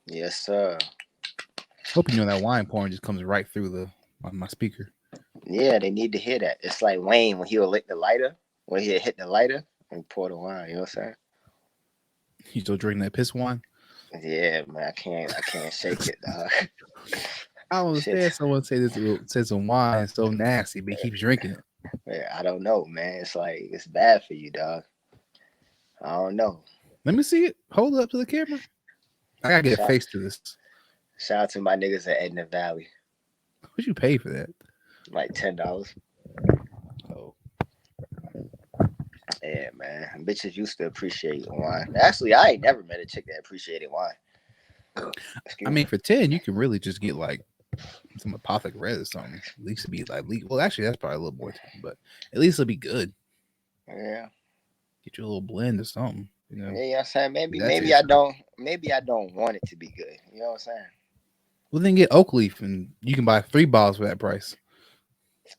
Yes, sir. Hope you know that wine pouring just comes right through my speaker. Yeah, they need to hear that. It's like Wayne when he'll lick the lighter, when he'll hit the lighter and pour the wine. You know what I'm You still drinking that piss wine? saying? Yeah, man, I can't shake it, dog. I don't Shit, understand someone says some wine is so nasty, but he keeps drinking it. man, I don't know, man. It's like it's bad for you, dog. I don't know. Let me see it. Hold it up to the camera. I gotta get a Shout, face to this. shout out to my niggas at Edna Valley, What you pay for that? like $10. Oh, Yeah, man. Bitches used to appreciate wine. Actually, I ain't never met a chick that appreciated wine. I Excuse me. mean, for 10, you can really just get like some apothic red or something. At least it'd be like, well, actually, that's probably a little more, but at least it'll be good. Yeah. Get you a little blend or something. Yeah, you know what I'm saying? That Maybe tastes I good. don't maybe I don't want it to be good. You know what I'm saying? Well, then get oak leaf, and you can buy 3 bottles for that price.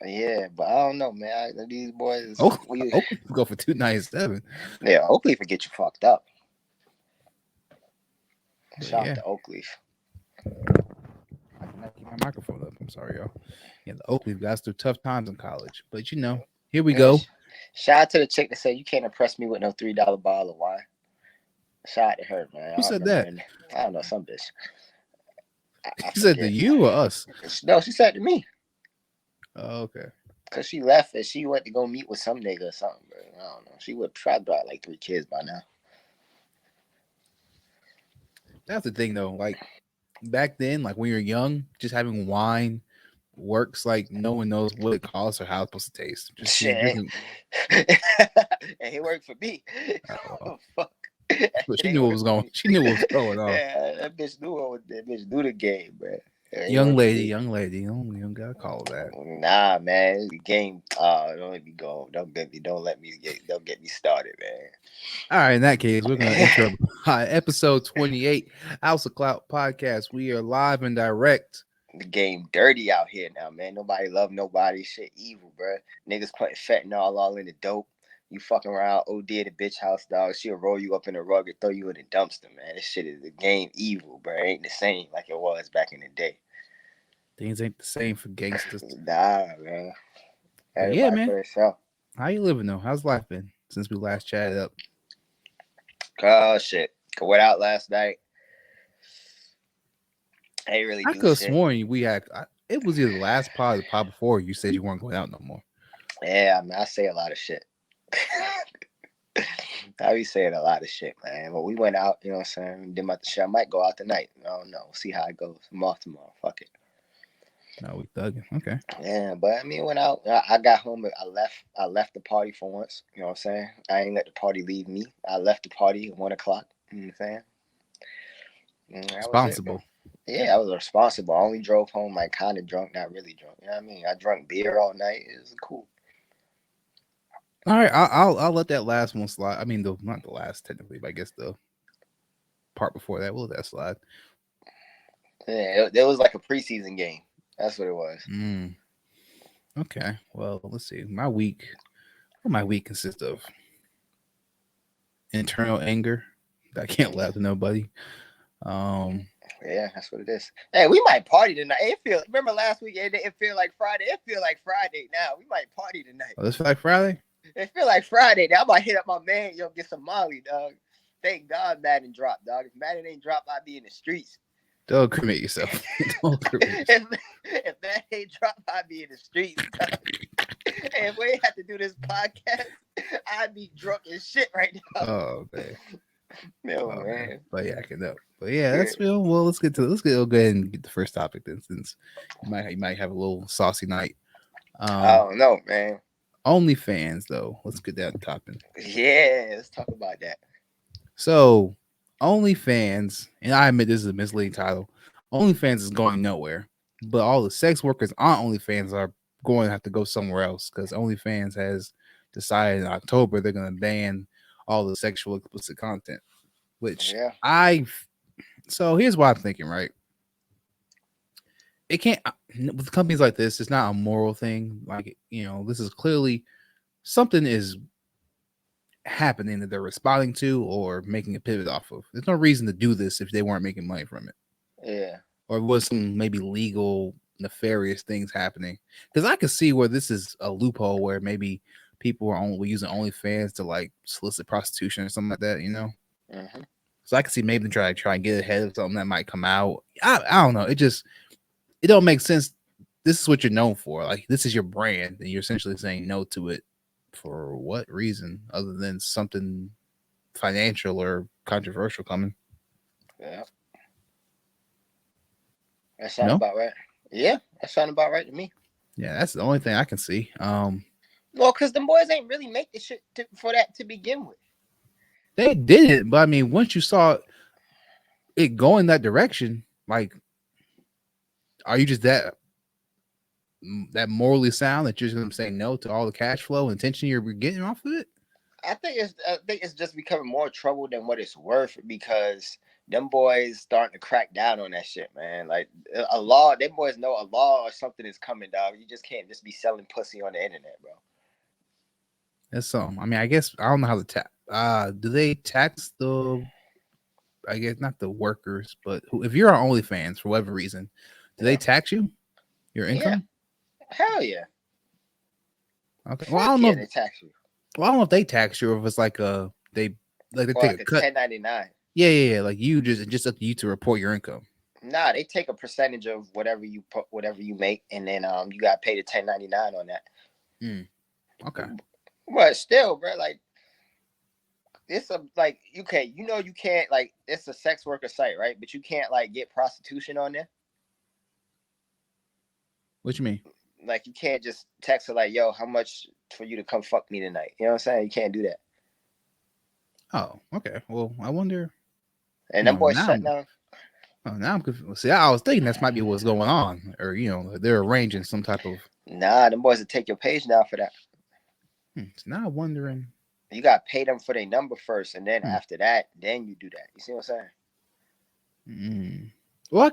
Yeah, but I don't know, man. These boys Oak, we oak leaf go for 297. yeah, Oakley for get you fucked up. But Shout out yeah, to Oakley. I cannot keep my microphone up. I'm sorry, y'all. Yeah, the oak leaf got through tough times in college, but here we Yeah, go. shout out to the chick that said you can't impress me with no $3 bottle of wine. Shout out to her, man. Who I don't said remember that? her name. I don't know, some bitch. I She said to forget. you or us? No, she said to me. Oh, okay. Cause she left and she went to go meet with some nigga or something, bro. I don't know. She would try brought like 3 kids by now. That's the thing, though. Like back then, like when you're young, just having wine works like no one knows what it costs or how it's supposed to taste. Just you're Shit. drinking. And he worked for me. Well, Fuck. but she He knew what worked was for going. me. She knew what was going on. Yeah, that bitch knew the game, bro. Yeah, he worked for me. Young lady, you don't gotta call that. Nah, man, the game. Don't let me go. Don't get me started, All right, in that case, we're gonna intro episode 28, House of Clout podcast. We are live and direct. the game dirty out here now, man. Nobody love nobody. Shit evil, bro. Niggas putting fentanyl all in the dope. You fucking around OD at the bitch house, dog. She'll roll you up in a rug and throw you in the dumpster, man. This shit is the game evil, bro. It ain't the same like it was back in the day. Things ain't the same for gangsters. Nah, man. But yeah, Everybody man, for themselves. how you living though? How's life been since we last chatted up? Oh shit. Went out last night. I ain't really I do could have shit. sworn we had. It was either the last pod or the pod before. You said you weren't going out no more. Yeah, I mean, I say a lot of shit. I be saying a lot of shit, man. But we went out, you know what I'm saying? Did my shit. I might go out tonight. I don't know. See how it goes. I'm off tomorrow. Fuck it. No, we thugging. Okay. Yeah, but I mean, went out. I got home. I left. I left the party for once. You know what I'm saying? I ain't let the party leave me. I left the party at 1 o'clock. You know what I'm saying? And that was it, bro. Responsible. Yeah, I was responsible. I only drove home like kind of drunk, not really drunk. You know what I mean? I drank beer all night. It was cool. All right, I'll let that last one slide. I mean, not the last technically, but I guess the part before that will let that slide. Yeah, it was like a preseason game. That's what it was. Mm, okay. Well, let's see. My week consists of internal anger that I can't laugh to nobody. Um, Yeah, that's what it is. Hey, we might party tonight. It feel. Remember last week? It didn't feel like Friday. It feel like Friday now. We might party tonight. this feel like Friday. It feel like Friday. Now I might hit up my man. Yo, get some Molly, dog. Thank God Madden dropped, dog. If Madden ain't dropped, I'd be in the streets. Don't cremate yourself. Don't cremate yourself. If Madden ain't dropped, I'd be in the streets, dog. And if we had to do this podcast, I'd be drunk as shit right now. Oh man. No, Oh man. man. But yeah, I can know. But yeah, that's real. Well, let's go ahead and get the first topic then, since you might have a little saucy night. I don't know, man. OnlyFans though. Let's get that topic. Yeah, let's talk about that. So, OnlyFans, and I admit this is a misleading title. OnlyFans is going nowhere, but all the sex workers on OnlyFans are going to have to go somewhere else because OnlyFans has decided in October they're going to ban all the sexual explicit content. Which Yeah. so here's what I'm thinking, right? It can't with companies like this. It's not a moral thing. Like this is clearly something is happening that they're responding to or making a pivot off of. There's no reason to do this if they weren't making money from it, Yeah. or was some maybe legal nefarious things happening. Because I could see where this is a loophole where maybe people are only using OnlyFans to like solicit prostitution or something like that, you know. Mm-hmm. So I could see maybe them try and get ahead of something that might come out. I don't know. It don't make sense. This is what you're known for. Like this is your brand, and you're essentially saying no to it for what reason other than something financial or controversial coming. Yeah. That sound No? about right. Yeah, that sound about right to me. Yeah, that's the only thing I can see. Well, because the boys ain't really make the shit for that to begin with. They did it, but I mean, once you saw it going that direction, like, are you just that morally sound that you're just gonna say no to all the cash flow and attention you're getting off of it? I think it's just becoming more trouble than what it's worth because them boys starting to crack down on that shit, man. Like a law, them boys know a law or something is coming, dog. You just can't just be selling pussy on the internet, bro. That's something. I mean, I guess I don't know how to tax. Do they tax the? I guess not the workers, but if you're on OnlyFans for whatever reason, do they Yeah, tax you your yeah, income? hell yeah, Okay. Well, I fuck don't know. yeah, they tax you Well, I don't know if they tax you or if it's like they or take like a a cut. 1099. Yeah. Like you just up to you to report your income. Nah, they take a percentage of whatever you put, whatever you make, and then you got to pay the 1099 on that. Mm, okay. But still, bro, like it's a like you can't like it's a sex worker site, right? But you can't like get prostitution on there. What you mean? Like you can't just text her like, "Yo, how much for you to come fuck me tonight?" You know what I'm saying? You can't do that. Oh, okay. Well, I wonder. And them No, boys shut down. now I'm confused. See, I was thinking that's might be what's going on, or they're arranging some type of. Nah, them boys will take your page down for that. So now I'm wondering. You gotta pay them for their number first, and then Hmm, after that, then you do that. You see what I'm saying? mm. Well,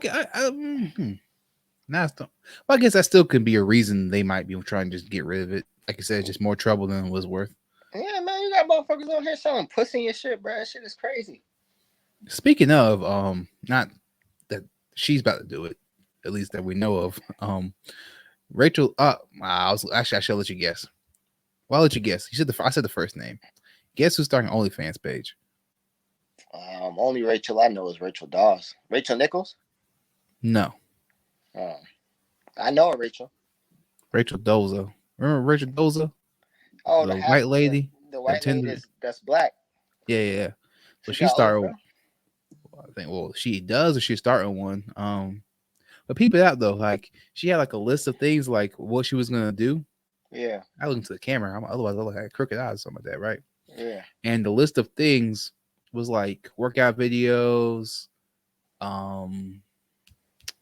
now well, I guess that still could be a reason they might be trying to just get rid of it. Like I said, it's just more trouble than it was worth. Yeah, man, you got motherfuckers on here selling pussy and shit, bro. That shit is crazy. Speaking of, not that she's about to do it, at least that we know of. Rachel. I should let you guess. Well, I'll let you guess. You said I said the first name. Guess who's starting OnlyFans page? Only Rachel I know is Rachel Dawes. Rachel Nichols. No, Um, I know her, Rachel. Rachel Doza. Remember Rachel Doza, Oh, the white lady the that white lady tended? that's black. Yeah. So She she got started. OnlyFans. I think. Well, she does, or she's starting one. But peep it out though. Like she had like a list of things, like what she was gonna do. Yeah, I look into the camera. Otherwise, I look like crooked eyes or something like that, right? yeah, And the list of things was like workout videos.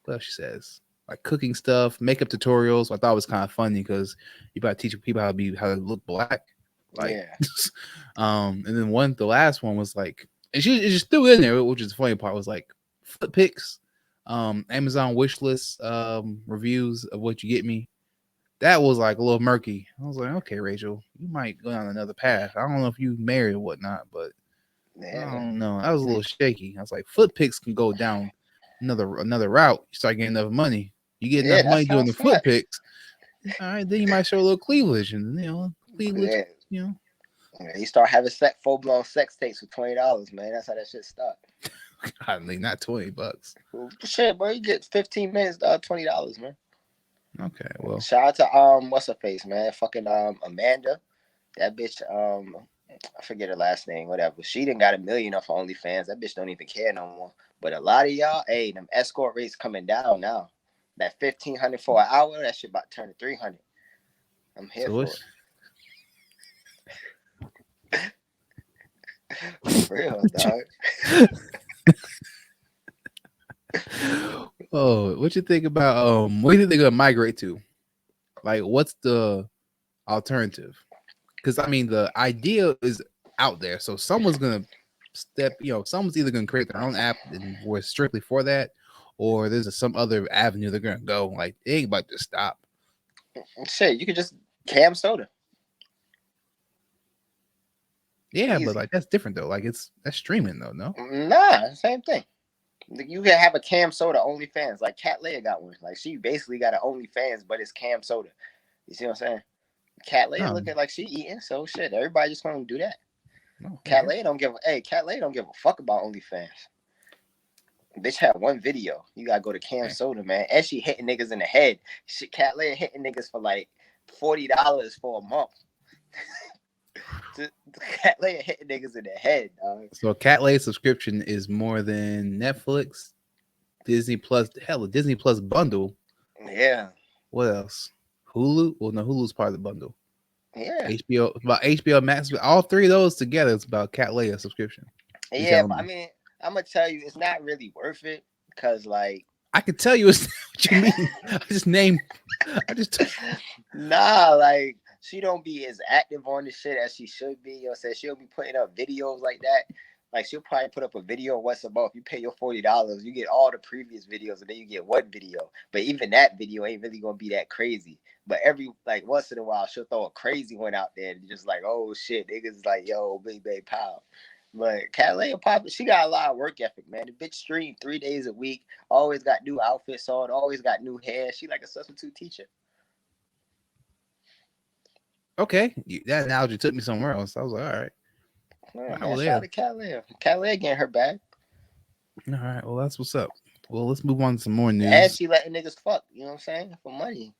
What else she says? Like cooking stuff, makeup tutorials. I thought it was kind of funny because you got to teach people how to look black. Like, yeah, and then the last one was like, and she just threw it in there, which is the funny part was like foot pics, Amazon wish list, reviews of what you get me. That was like a little murky. I was like, okay, Rachel, you might go down another path. I don't know if you married or whatnot, but I yeah. don't know. I was a little shaky. I was like, foot pics can go down another route. You start getting enough money. You get Yeah, enough that money doing sounds the smart. foot pics. All right, then you might show a little cleavage, and cleavage. Yeah, You know, you start having full blown sex tapes for $20, man. That's how that shit start. I mean, not $20. Well, shit, bro, you get 15 minutes, $20, man. Okay, well, Shout out to what's her face, man? Fucking Amanda. That bitch, I forget her last name, whatever. She didn't got a million off of OnlyFans. That bitch don't even care no more. But a lot of y'all, hey, them escort rates coming down now. That 1,500 for an hour, that shit about to turn to 300. I'm here so for what's it. For real, dog. oh, what you think about what do you think they're gonna migrate to? Like, what's the alternative? Because I mean, the idea is out there, so someone's gonna someone's either gonna create their own app and was strictly for that, or there's some other avenue they're gonna go. Like, they ain't about to stop. Shit, you could just cam soda. Yeah, but Easy. like that's different though. Like that's streaming though, no? Nah, same thing. You can have a Cam Soda OnlyFans. Like Cat Leia got one. Like she basically got an OnlyFans, but it's Cam Soda. You see what I'm saying? Cat Leia No, looking like she eating, so shit. Everybody just gonna do that. no. Cat Leia don't give a Cat Leia don't give a fuck about OnlyFans. Bitch had one video. You gotta go to Cam Okay. Soda, man. And she hitting niggas in the head. Shit, Cat Leia hitting niggas for like $40 for a month. Cat Leia hitting niggas in the head, dog. So a Cat Lay subscription is more than Netflix, Disney Plus. Hell, a Disney Plus bundle. Yeah. What else? Hulu. Well, no, Hulu's part of the bundle. Yeah. HBO, about HBO Max. All three of those together, it's about Cat Lay a subscription. You Yeah, telling but I me? mean, I'm gonna tell you, it's not really worth it because, like, I can tell you it's what you mean. I just named. I just. nah, like, she don't be as active on this shit as she should be. You know what I'm saying? She'll be putting up videos like that. Like, she'll probably put up a video once a month. You pay your $40, you get all the previous videos, and then you get one video. But even that video ain't really gonna be that crazy. But every like once in a while, she'll throw a crazy one out there, and just like, oh shit, niggas like, yo, big bang pow. But Calais Pop, she got a lot of work ethic, man. The bitch stream 3 days a week, always got new outfits on, always got new hair. She like a substitute teacher. Okay, that analogy took me somewhere else. I was like, all right. Yeah, Well, man, shout yeah. out to Calais. Calais getting her back. All right. Well, that's what's up. Well, let's move on to some more And news. she letting niggas fuck, you know what I'm saying? For money.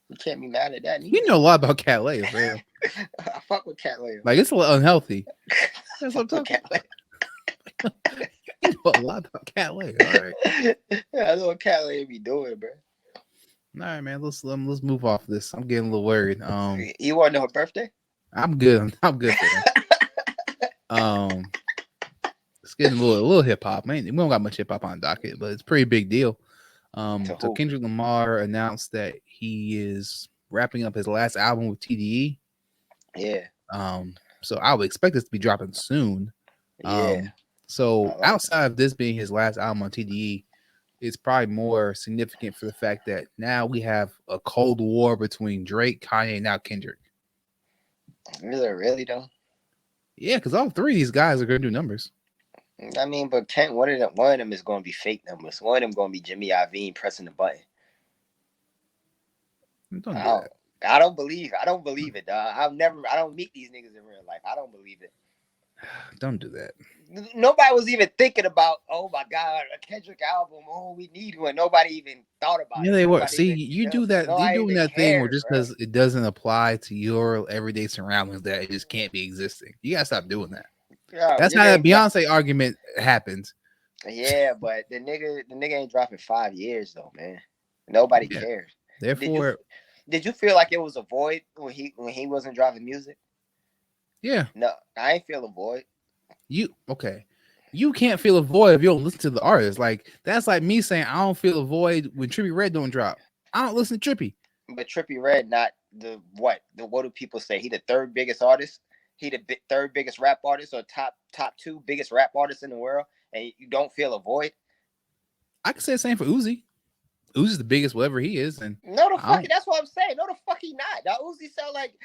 You can't be mad at that neither. You know a lot about Cat Lay, man. I fuck with Calais. Like it's a little unhealthy. That's what I'm talking Calais. about. You know a lot about Cat Lay. All right. I know what Calais be doing, bro. All right, man. Let's move off this. I'm getting a little worried. You want to know her birthday? I'm good. I'm good for that. It's getting a little hip hop. Man, we don't got much hip hop on the docket, but it's a pretty big deal. So Kendrick Lamar announced that he is wrapping up his last album with TDE. Yeah. So I would expect this to be dropping soon. Yeah. So outside of this being his last album on TDE, it's probably more significant for the fact that now we have a cold war between Drake, Kanye, and now Kendrick. Is it really though? Yeah, because all three of these guys are going to do numbers. I mean, but one of them is going to be fake numbers. One of them going to be Jimmy Iovine pressing the button. Don't do that. I don't believe it, dog. I don't meet these niggas in real life. I don't believe it. Don't do that. Nobody was even thinking about, oh my God, a Kendrick album. Oh, we need one. Nobody even thought about it. Yeah, they were. Nobody See, even, you do that. You're doing that thing where just because it doesn't apply to your everyday surroundings, that it just can't be existing. You gotta stop doing that. Yeah, that's how that Beyonce argument happens. Yeah, but the nigga ain't dropping 5 years though, man. Nobody cares. Therefore, did you feel like it was a void when he wasn't dropping music? Yeah. No, I ain't feel a void. You can't feel a void if you don't listen to the artist. Like that's like me saying I don't feel a void when Trippie Redd don't drop. I don't listen to Trippie. But Trippie Redd not the what? What do people say? He the third biggest artist. He the third biggest rap artist, or top 2 biggest rap artists in the world, and you don't feel a void. I can say the same for Uzi. Uzi's the biggest, whatever he is, and no, the fuck. That's what I'm saying. No, the fuck he not. Now Uzi sell like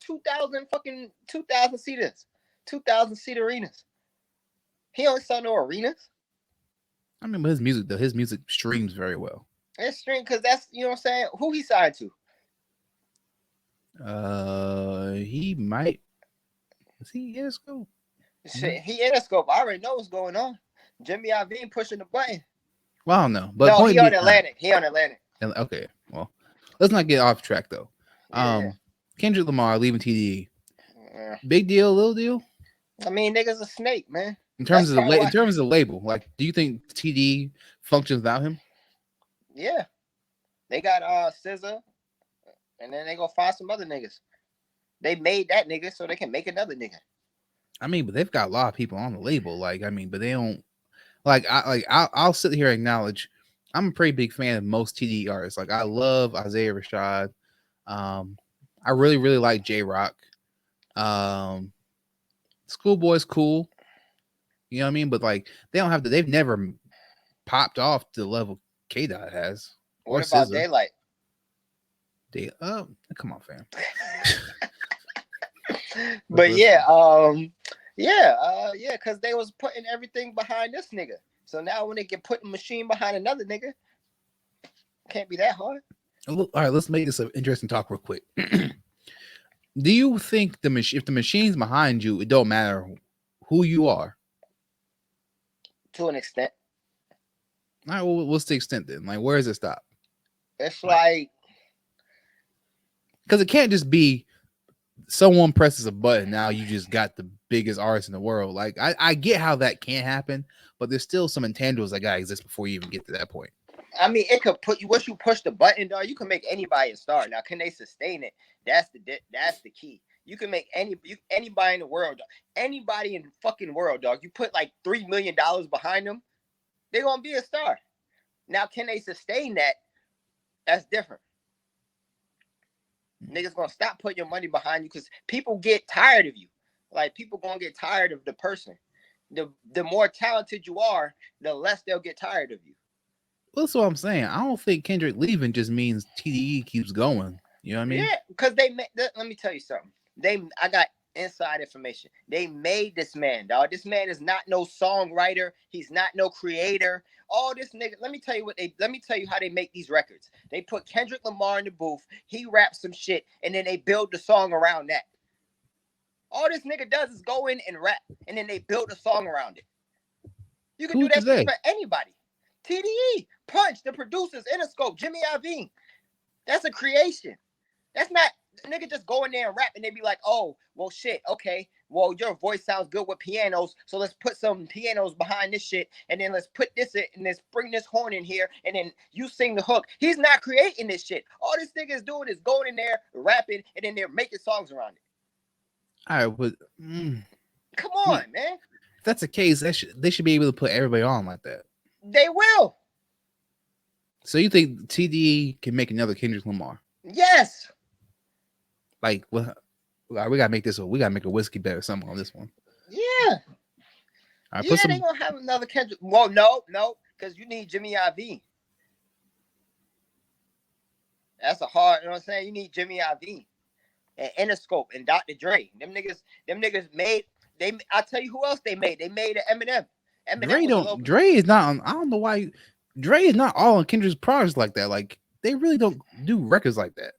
2,000 seaters, 2,000 seat arenas. He don't sell no arenas. I mean, but his music streams very well. It's stream because that's, you know what I'm saying. Who he signed to? He might. Is he Interscope? Shit, he Interscope. I already know what's going on. Jimmy Iovine pushing the button. Well, I don't know, but no, he on Atlantic. He on Atlantic. Okay, well, let's not get off track though. Yeah. Kendrick Lamar leaving TDE. Yeah. Big deal, little deal. I mean, nigga's a snake, man. In terms of the label, like, do you think TDE functions without him? Yeah, they got SZA, and then they go find some other niggas. They made that nigga so they can make another nigga. I mean, but they've got a lot of people on the label. Like, I mean, but they don't. I'll sit here and acknowledge I'm a pretty big fan of most TDE artists. Like, I love Isaiah Rashad. I really, really like J-Rock. Schoolboy's cool. You know what I mean? But like, they've never popped off to the level K-Dot has. What about SZA. Daylight? Come on, fam. But yeah, because they was putting everything behind this nigga. So now when they get put a machine behind another nigga, can't be that hard. All right, let's make this an interesting talk real quick. Do you think if the machine's behind you, it don't matter who you are? To an extent. All right, well, what's the extent then? Like, where does it stop? It's like because it can't just be someone presses a button, now you just got the biggest artist in the world. Like, I get how that can't happen, but there's still some intangibles that gotta exist before you even get to that point. I mean, it could put you once you push the button, dog. You can make anybody a star. Now, can they sustain it? That's the key. You can make anybody in the world, dog. Anybody in the fucking world, dog. You put like $3 million behind them, they're gonna be a star. Now, can they sustain that? That's different. Niggas gonna stop putting your money behind you because people get tired of you. Like, people gonna get tired of the person. The more talented you are, the less they'll get tired of you. Well, that's what I'm saying. I don't think Kendrick leaving just means TDE keeps going. You know what I mean? Yeah, because let me tell you something. I got inside information. They made this man, dog. This man is not no songwriter. He's not no creator. All this nigga. Let me tell you how they make these records. They put Kendrick Lamar in the booth. He raps some shit, and then they build the song around that. All this nigga does is go in and rap, and then they build a song around it. You can do that shit for anybody. TDE, Punch, the producers, Interscope, Jimmy Iovine. That's a creation. That's not nigga just go in there and rap and they be like, oh, well, shit, okay. Well, your voice sounds good with pianos, so let's put some pianos behind this shit, and then let's put this in, and let's bring this horn in here, and then you sing the hook. He's not creating this shit. All this nigga is doing is going in there, rapping, and then they're making songs around it. All right, but come on, man. If that's the case, they should be able to put everybody on like that. They will. So you think TDE can make another Kendrick Lamar? Yes. Like, well, we gotta make this. We gotta make a whiskey bet or something on this one. Yeah. Right, yeah, they gonna have another Kendrick. Well, no, because you need Jimmy Iovine. That's a hard. You know what I'm saying? You need Jimmy Iovine and Interscope and Dr. Dre. Them niggas made. I'll tell you who else they made. They made an Eminem. Dre is not on. I don't know why. Dre is not all on Kendrick's projects like that. Like, they really don't do records like that.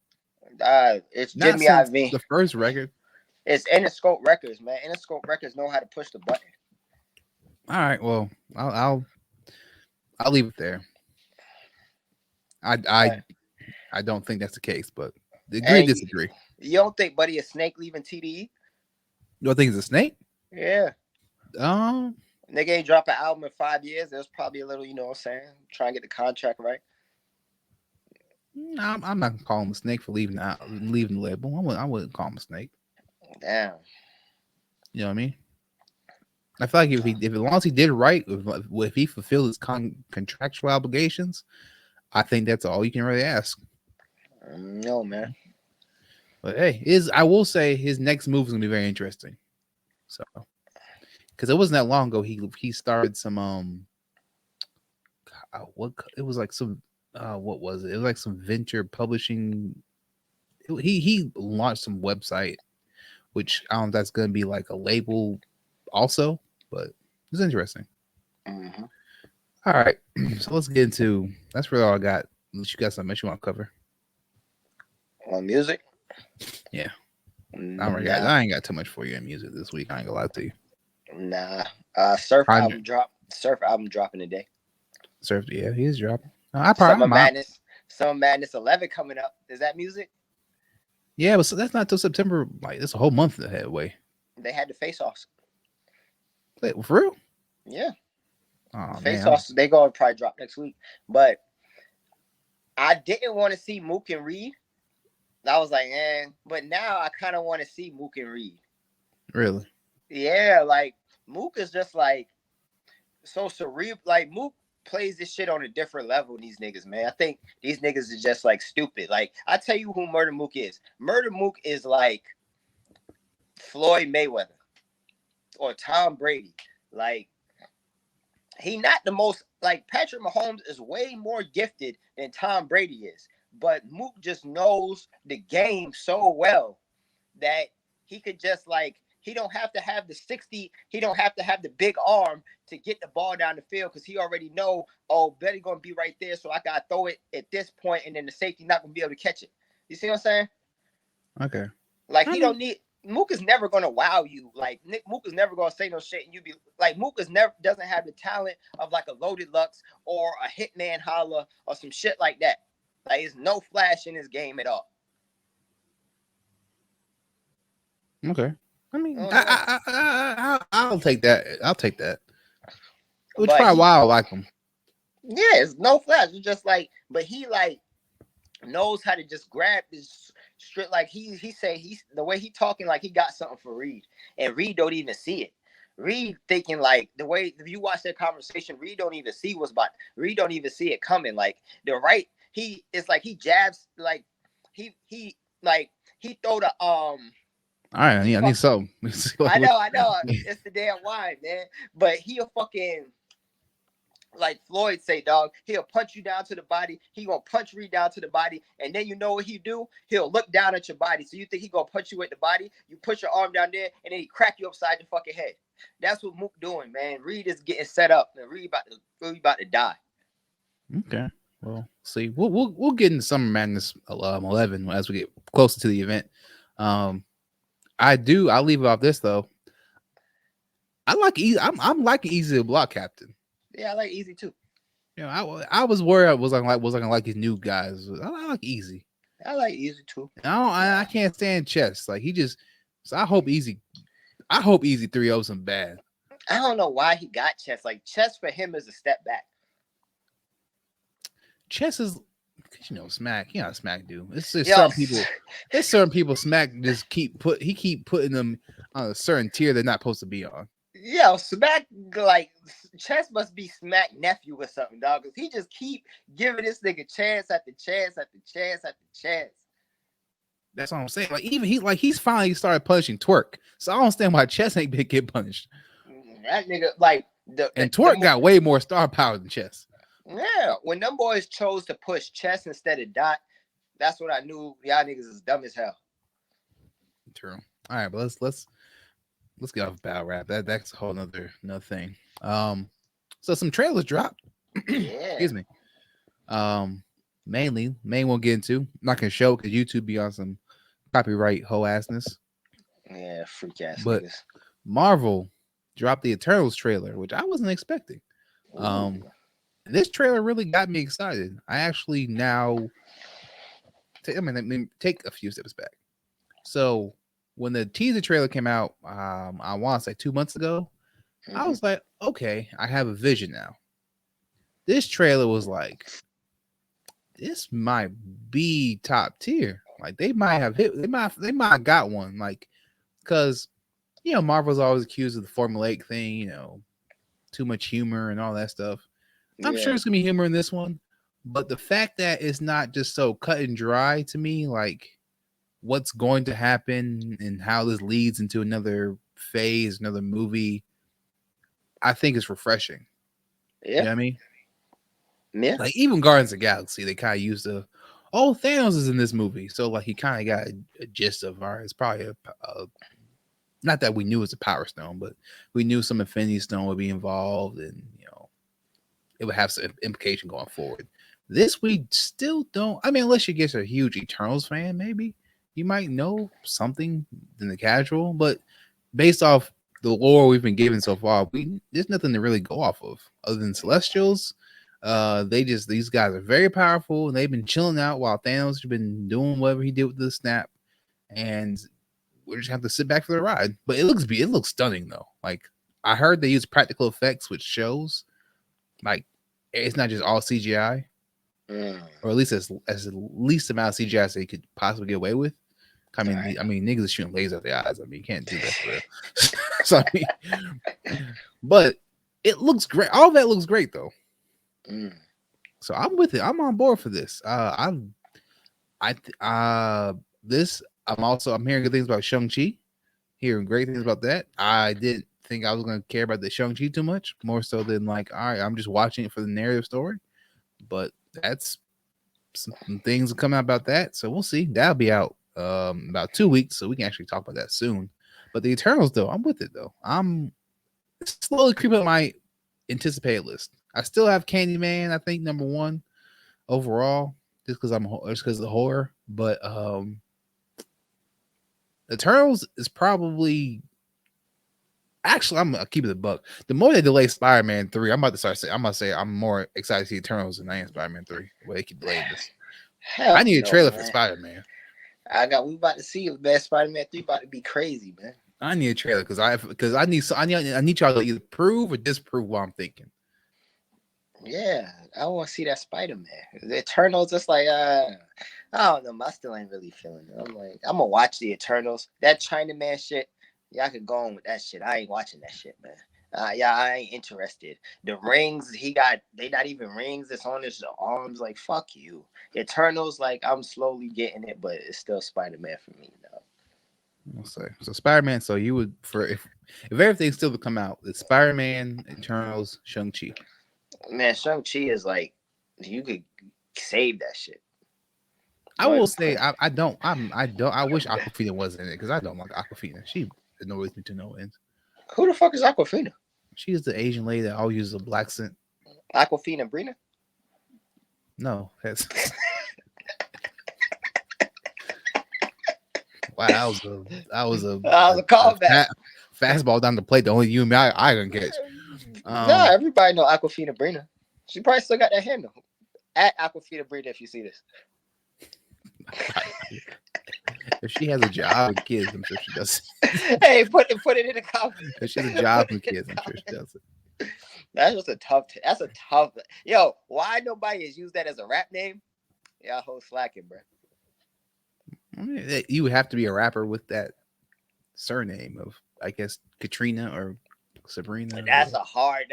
It's not Jimmy Iovine. The first record. It's Interscope Records, man. Interscope Records know how to push the button. All right, well, I'll leave it there. I don't think that's the case, but disagree. You don't think Buddy a snake leaving TDE? You don't think it's a snake? Yeah. Nigga ain't drop an album in 5 years. There's probably a little, you know what I'm saying, trying to get the contract right. I'm not gonna call him a snake for leaving the label. I wouldn't call him a snake. Damn. You know what I mean? I feel like if as long as he did right, if he fulfilled his contractual obligations, I think that's all you can really ask. No, man. But hey, I will say his next move is gonna be very interesting. So, because it wasn't that long ago, he started some it was like some what was it? It was like some venture publishing. He launched some website, which I don't know if that's gonna be like a label also, but it's interesting. Mm-hmm. All right, so let's get into. That's really all I got. Unless you got something else you want to cover. On music? Yeah. I ain't got too much for you in music this week. I ain't gonna lie to you. Nah. Surf album dropping today. Surf, yeah, he's dropping. Summer Madness 11 coming up. Is that music? Yeah, but that's not till September. Like, that's a whole month ahead way. They had the face-offs. Wait, for real? Yeah. Oh, face-offs, they gonna probably drop next week. But I didn't want to see Mook and Reed. I was like, but now I kind of want to see Mook and Reed. Really? Yeah, like Mook is just like so cerebral. Like Mook plays this shit on a different level than these niggas, man. I think these niggas is just like stupid. Like, I tell you who Murder Mook is. Murder Mook is like Floyd Mayweather or Tom Brady. Like, he not the most, like, Patrick Mahomes is way more gifted than Tom Brady is. But Mook just knows the game so well that he could just like he don't have to have the 60. He don't have to have the big arm to get the ball down the field because he already know. Oh, Betty gonna be right there, so I gotta throw it at this point, and then the safety not gonna be able to catch it. You see what I'm saying? Okay. Like I he mean, don't need. Mook is never gonna wow you. Like Nick Mook is never gonna say no shit, and you be like Mook is never doesn't have the talent of like a Loaded Lux or a Hitman Holla or some shit like that. Like there's no flash in his game at all. okay. I You know mean, what I'm saying? I'll take that. I'll take that. Which But probably he, why I like him. yeah, it's no flash. It's just like, but he like knows how to just grab this straight. Like he say he's the way he talking like he got something for Reed, and Reed don't even see it. Reed thinking like the way if you watch that conversation, Reed don't even see what's about. Reed don't even see it coming. Like the right, he it's like he jabs like he like he throw the All right, he I need fuck. something. I know, it's the damn wine, man. But he'll fucking like Floyd say, dog, he'll punch you down to the body. He gonna punch Reed down to the body, and then you know what he do? He'll look down at your body. So you think he gonna punch you at the body? You push your arm down there, and then he crack you upside your fucking head. That's what Mook doing, man. Reed is getting set up, and Reed about to die. Okay. Well, see, we'll get into Summer Madness 11 as we get closer to the event. I'll leave it off this though. I like easy. I'm liking Easy the Block Captain. Yeah, I like Easy too. You know, I was worried I was gonna like these new guys. I like Easy. I like Easy too. I can't stand Chess. Like he just. So I hope Easy 3-0 some bad. I don't know why he got Chess. Like Chess for him is a step back. Chess is, Smack. You know, Smack do. It's just Yo, certain people. There's certain people. Smack just keep putting them on a certain tier they're not supposed to be on. yo, Smack like Chess must be Smack nephew or something, dog. Cause he just keep giving this nigga chance after chance after chance after chance. That's what I'm saying. Like even he's finally started punishing Twerk. So I don't understand why Chess ain't been get punished. That nigga like And Twerk got way more star power than Chess. Yeah, when them boys chose to push Chess instead of Dot, that's what I knew. Y'all niggas is dumb as hell. True. All right, but let's get off battle rap. That's a whole another thing. So some trailers dropped. Yeah. Excuse me. Main we'll get into. I'm not gonna show because YouTube be on some copyright hoe assness. Yeah, freak ass But niggas. Marvel dropped the Eternals trailer, which I wasn't expecting. This trailer really got me excited. I actually now take a few steps back. So when the teaser trailer came out, I want to say 2 months ago, I was like, okay, I have a vision now. This trailer was like, this might be top tier. Like they might have got one. Like, because Marvel's always accused of the formulaic thing, too much humor and all that stuff. I'm sure it's gonna be humor in this one, but the fact that it's not just so cut and dry to me, like what's going to happen and how this leads into another phase, another movie, I think is refreshing. Yeah. You know what I mean? Yeah. Like even Guardians of the Galaxy, they kind of used the, Thanos is in this movie, so like he kind of got a gist of, all right, it's probably a not that we knew it was a Power Stone, but we knew some Infinity Stone would be involved, and it would have some implication going forward. This we still don't. I mean, unless you get a huge Eternals fan, maybe you might know something than the casual. But based off the lore we've been given so far, there's nothing to really go off of other than Celestials. These guys are very powerful, and they've been chilling out while Thanos has been doing whatever he did with the snap, and we just have to sit back for the ride. But it looks stunning though. Like I heard they use practical effects, which shows like it's not just all CGI, or at least as least amount of CGI as they could possibly get away with. I mean, niggas are shooting lasers at their eyes. I mean, you can't do that for real. So I mean, but it looks great. All that looks great though. So I'm with it. I'm on board for this. I'm hearing good things about Shang-Chi. Hearing great things about that. I didn't think I was going to care about the Shang-Chi too much, more so than like, all right, I'm just watching it for the narrative story. But that's some things that come out about that. So we'll see. That'll be out about 2 weeks, so we can actually talk about that soon. But the Eternals, though, I'm with it though. I'm slowly creeping up my anticipated list. I still have Candyman, I think number one overall, just because of the horror. But Eternals is probably actually I'm gonna keep it a buck. The more they delay Spider-Man 3, I'm about to say I'm more excited to see Eternals than I am Spider-Man 3. The way they keep delaying this. Hell I need a no, trailer for man. Spider-Man. We about to see man. Spider-Man 3 about to be crazy, man. I need a trailer because I need y'all to either prove or disprove what I'm thinking. Yeah, I want to see that Spider-Man. The Eternals, just like I don't know. I still ain't really feeling it. I'm like, I'm gonna watch the Eternals. That Chinaman shit, y'all could go on with that shit. I ain't watching that shit, man. Yeah, I ain't interested. The rings they not even rings. It's on his arms. Like, fuck you. Eternals, like, I'm slowly getting it, but it's still Spider-Man for me, though. I'll say so. Spider-Man. So you would for if everything's still to come out, it's Spider-Man, Eternals, Shang-Chi. Man, Shang-Chi is like, you could save that shit. I will say I don't. I wish Aquafina was in it because I don't like Aquafina. She annoys me to no end. Who the fuck is Aquafina? She is the Asian lady that always uses a black scent. Aquafina Brina? No, that's wow. That was a callback. Fastball down the plate. The only you and me I can catch. Nah, everybody know Aquafina Brina. She probably still got that handle. At Aquafina Brina, if you see this. If she has a job with kids, I'm sure she does. Hey, put it in the comments. If she has a job with kids, I'm sure she does it. That's just a tough. That's a tough. Yo, why nobody has used that as a rap name? Y'all whole slacking, bro. I mean, you would have to be a rapper with that surname of, I guess, Katrina or Sabrina. That's a hard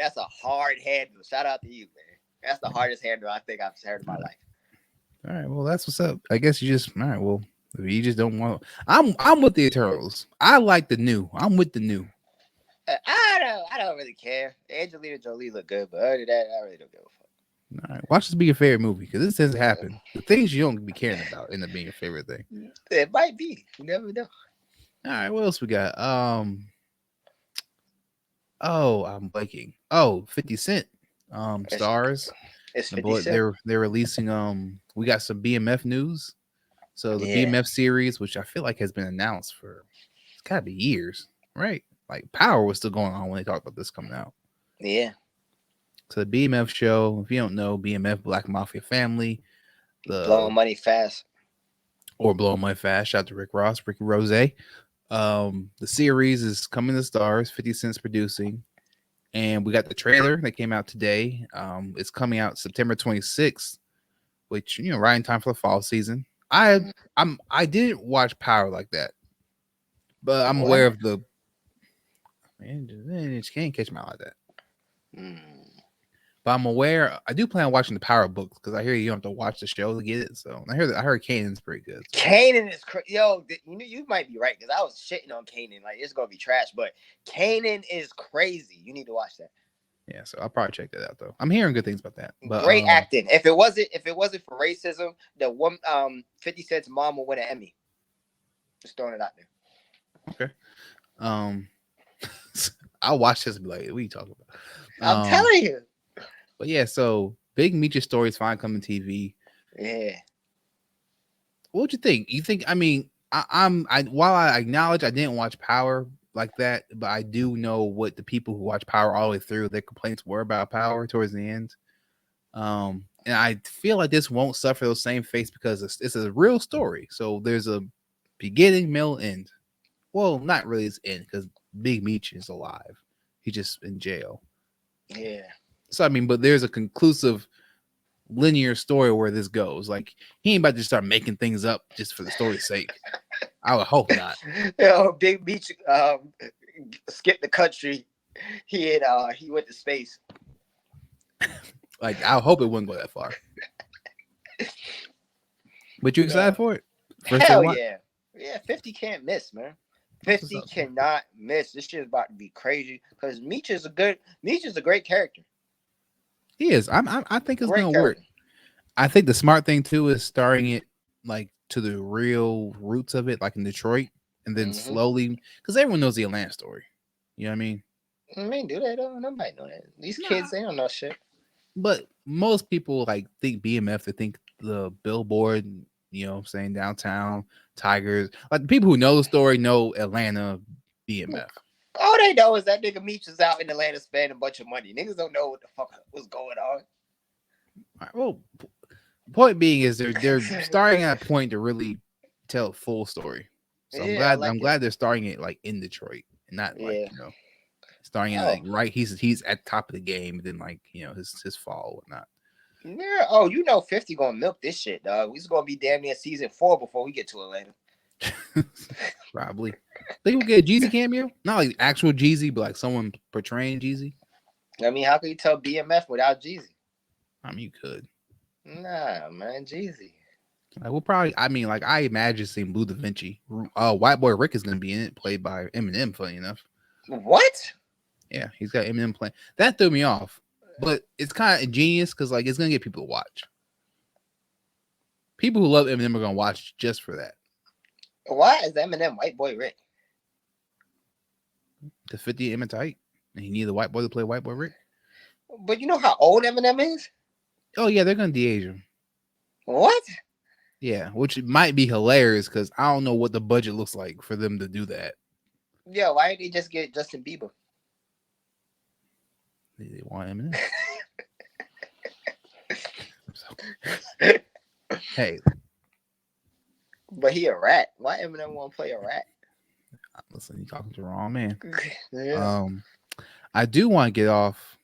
handle. Shout out to you, man. That's the hardest handle I think I've heard in my life. All right, well, that's what's up. I guess you just all right. Well, if you just don't want. I'm with the Eternals. I like the new. I'm with the new. I don't really care. Angelina Jolie look good, but other than that, I really don't give a fuck. All right, watch this be your favorite movie because this doesn't happen. The things you don't be caring about end up being your favorite thing. It might be. You never know. All right, what else we got? Oh, I'm blanking. Oh, 50 Cent. Stars. It's 50 Cent. They're releasing. We got some BMF news. So the BMF series, which I feel like has been announced for it's gotta be years, right? Like Power was still going on when they talked about this coming out. Yeah. So the BMF show, if you don't know, BMF Black Mafia Family, Blowing money fast. Or Blowing Money Fast. Shout out to Rick Ross, Ricky Rose. The series is coming to Stars. 50 Cent's producing, and we got the trailer that came out today. It's coming out September 26th, which right in time for the fall season. I didn't watch Power like that, but I'm aware of the. Man, you can't catch me out like that. But I'm aware. I do plan on watching the Power books because I hear you don't have to watch the show to get it. So I heard Kanan's pretty good. So. Kanan is yo. You might be right because I was shitting on Kanan like it's gonna be trash, but Kanan is crazy. You need to watch that. Yeah, so I'll probably check that out though. I'm hearing good things about that. But, great acting. If it wasn't for racism, the one 50 Cent's mom will win an Emmy. Just throwing it out there. Okay. I'll watch this and be like, what are you talking about? I'm telling you. But yeah, so Big Meech's story is fine coming TV. Yeah. What'd you think? You think? I mean, while I acknowledge I didn't watch Power like that, but I do know what the people who watch Power all the way through their complaints were about Power towards the end. And I feel like this won't suffer those same fates because it's a real story. So there's a beginning, middle, end. Well, not really his end because Big Meech is alive. He's just in jail. Yeah. So I mean, but there's a conclusive linear story where this goes. Like he ain't about to just start making things up just for the story's sake. I would hope not. Big Meech skipped the country. He went to space. Like I hope it wouldn't go that far. But you excited for it? Hell yeah. Yeah, 50 can't miss, man. 50 cannot miss. This shit is about to be crazy because Meech is a great character. He is. I think it's gonna work. I think the smart thing too is starting it like to the real roots of it, like in Detroit, and then Mm-hmm. slowly, because everyone knows the Atlanta story. You know what I mean? I mean, do that though. Nobody know that. These Nah, kids, they don't know shit. but most people like think BMF. They think the billboard. You know, what I'm saying downtown Tigers. Like the people who know the story know Atlanta BMF. All they know is that nigga Meech was out in Atlanta spending a bunch of money. Niggas don't know what the fuck was going on. All right, well, point being is they're starting at a point to really tell a full story. So I'm Yeah, I glad like I'm it. glad they're starting it like in Detroit and not like Yeah. starting it like Oh. right. He's at the top of the game, and then like his fall or whatnot. Yeah. Oh, you know 50 gonna milk this shit, dog. We's gonna be damn near season 4 before we get to Atlanta. Probably. Think we'll get a Jeezy cameo? Not like actual Jeezy, but like someone portraying Jeezy. I mean, how can you tell BMF without Jeezy? I mean, you could. Nah, man, Jeezy. Like, we'll probably. I mean, like I imagine seeing Blue Da Vinci. White Boy Rick is gonna be in it, played by Eminem. Funny enough. What? Yeah, he's got Eminem playing. That threw me off, but it's kind of ingenious because like it's gonna get people to watch. People who love Eminem are gonna watch just for that. Why is Eminem White Boy Rick? The 50 Eminem tight, and he needed a white boy to play White Boy Rick. But you know how old Eminem is? Oh yeah, they're gonna de-age him. What? Yeah, which might be hilarious because I don't know what the budget looks like for them to do that. Yeah, why didn't they just get Justin Bieber? They want Eminem. Hey, But he a rat. Why Eminem want to play a rat? listen, you talking to the wrong man. Yeah. I do want to get off.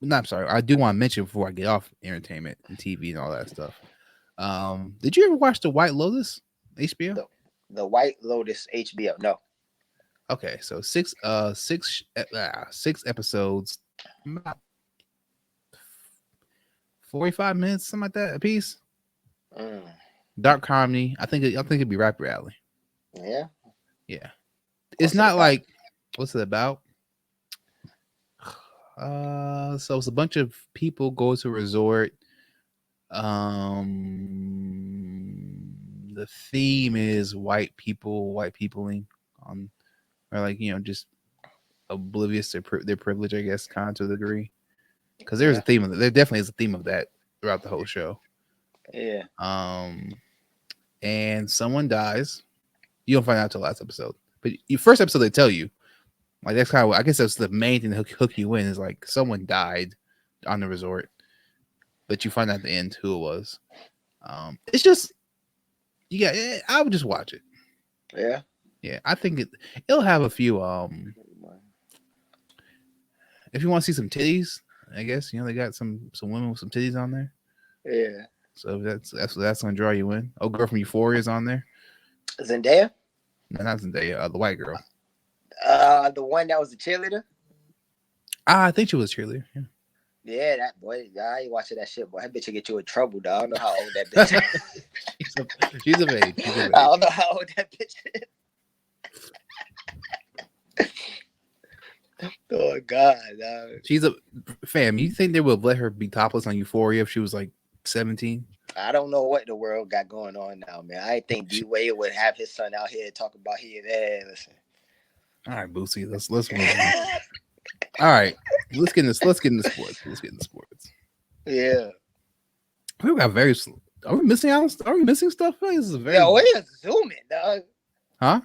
No, I'm sorry. I do want to mention before I get off entertainment and TV and all that stuff. Did you ever watch the White Lotus HBO? The White Lotus HBO. No. Okay, so six episodes, about 45 minutes, something like that a piece. Mm. Dark comedy. I think it'd be right up your alley. Yeah. Yeah. What's It's it not about? like what's it about? So it's a bunch of people go to a resort. The theme is white peopling on, or like just oblivious to their privilege, I guess, kind of to a degree. Because there's Yeah. a theme of there definitely is a theme of that throughout the whole show. Yeah. And someone dies. You don't find out till last episode, but your first episode they tell you. Like that's kind of, I guess that's the main thing to hook you in is like someone died on the resort, but you find out at the end who it was. It's just, yeah, I would just watch it. Yeah. Yeah, I think it'll have a few. If you want to see some titties, I guess they got some women with some titties on there. Yeah. So that's gonna draw you in. Oh, girl from Euphoria is on there. Zendaya? No, not Zendaya. The white girl. The one that was the cheerleader? I think she was a cheerleader. Yeah. Yeah, that boy. I ain't watching that shit, boy. That bitch will get you in trouble, dog. I don't know how old that bitch is. She's of age. I don't know how old that bitch is. Oh God, dog. She's a fam. You think they would let her be topless on Euphoria if she was like 17? I don't know what the world got going on now, man. I think D Wade would have his son out here talking about he and listen. All right, Boosie. Let's move on. All right, let's get into sports. Yeah. We got very. Are we missing out? Are we missing stuff? This is very. Yo, we are zooming, dog. Huh?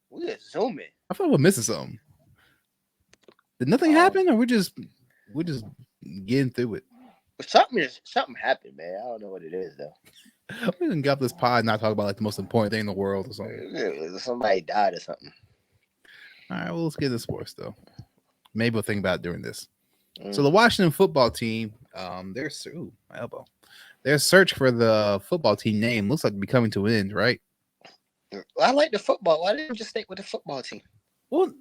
We are zooming. I feel like we're missing something. Did nothing happen, or we're just getting through it? Something happened, man. I don't know what it is though. We can get off this pod and not talk about like the most important thing in the world or something. Somebody died or something. All right, well, let's get into sports though. Maybe we'll think about doing this. So the Washington football team, their search for the football team name looks like to be coming to an end, right? I like the football. Why didn't you just stick with the football team? Well,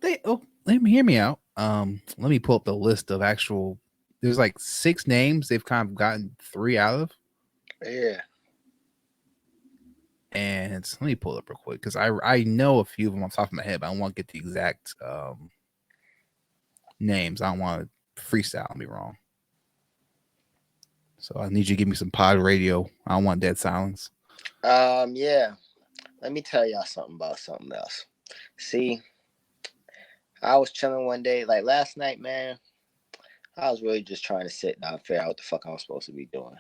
let me hear me out. Let me pull up the list of actual. There's like 6 names they've kind of gotten 3 out of. Yeah. And let me pull it up real quick because I know a few of them off the top of my head, but I don't want to get the exact names. I don't want to freestyle and be wrong. So I need you to give me some pod radio. I don't want dead silence. Yeah. Let me tell y'all something about something else. See, I was chilling one day, like last night, man. I was really just trying to sit down and figure out what the fuck I'm supposed to be doing.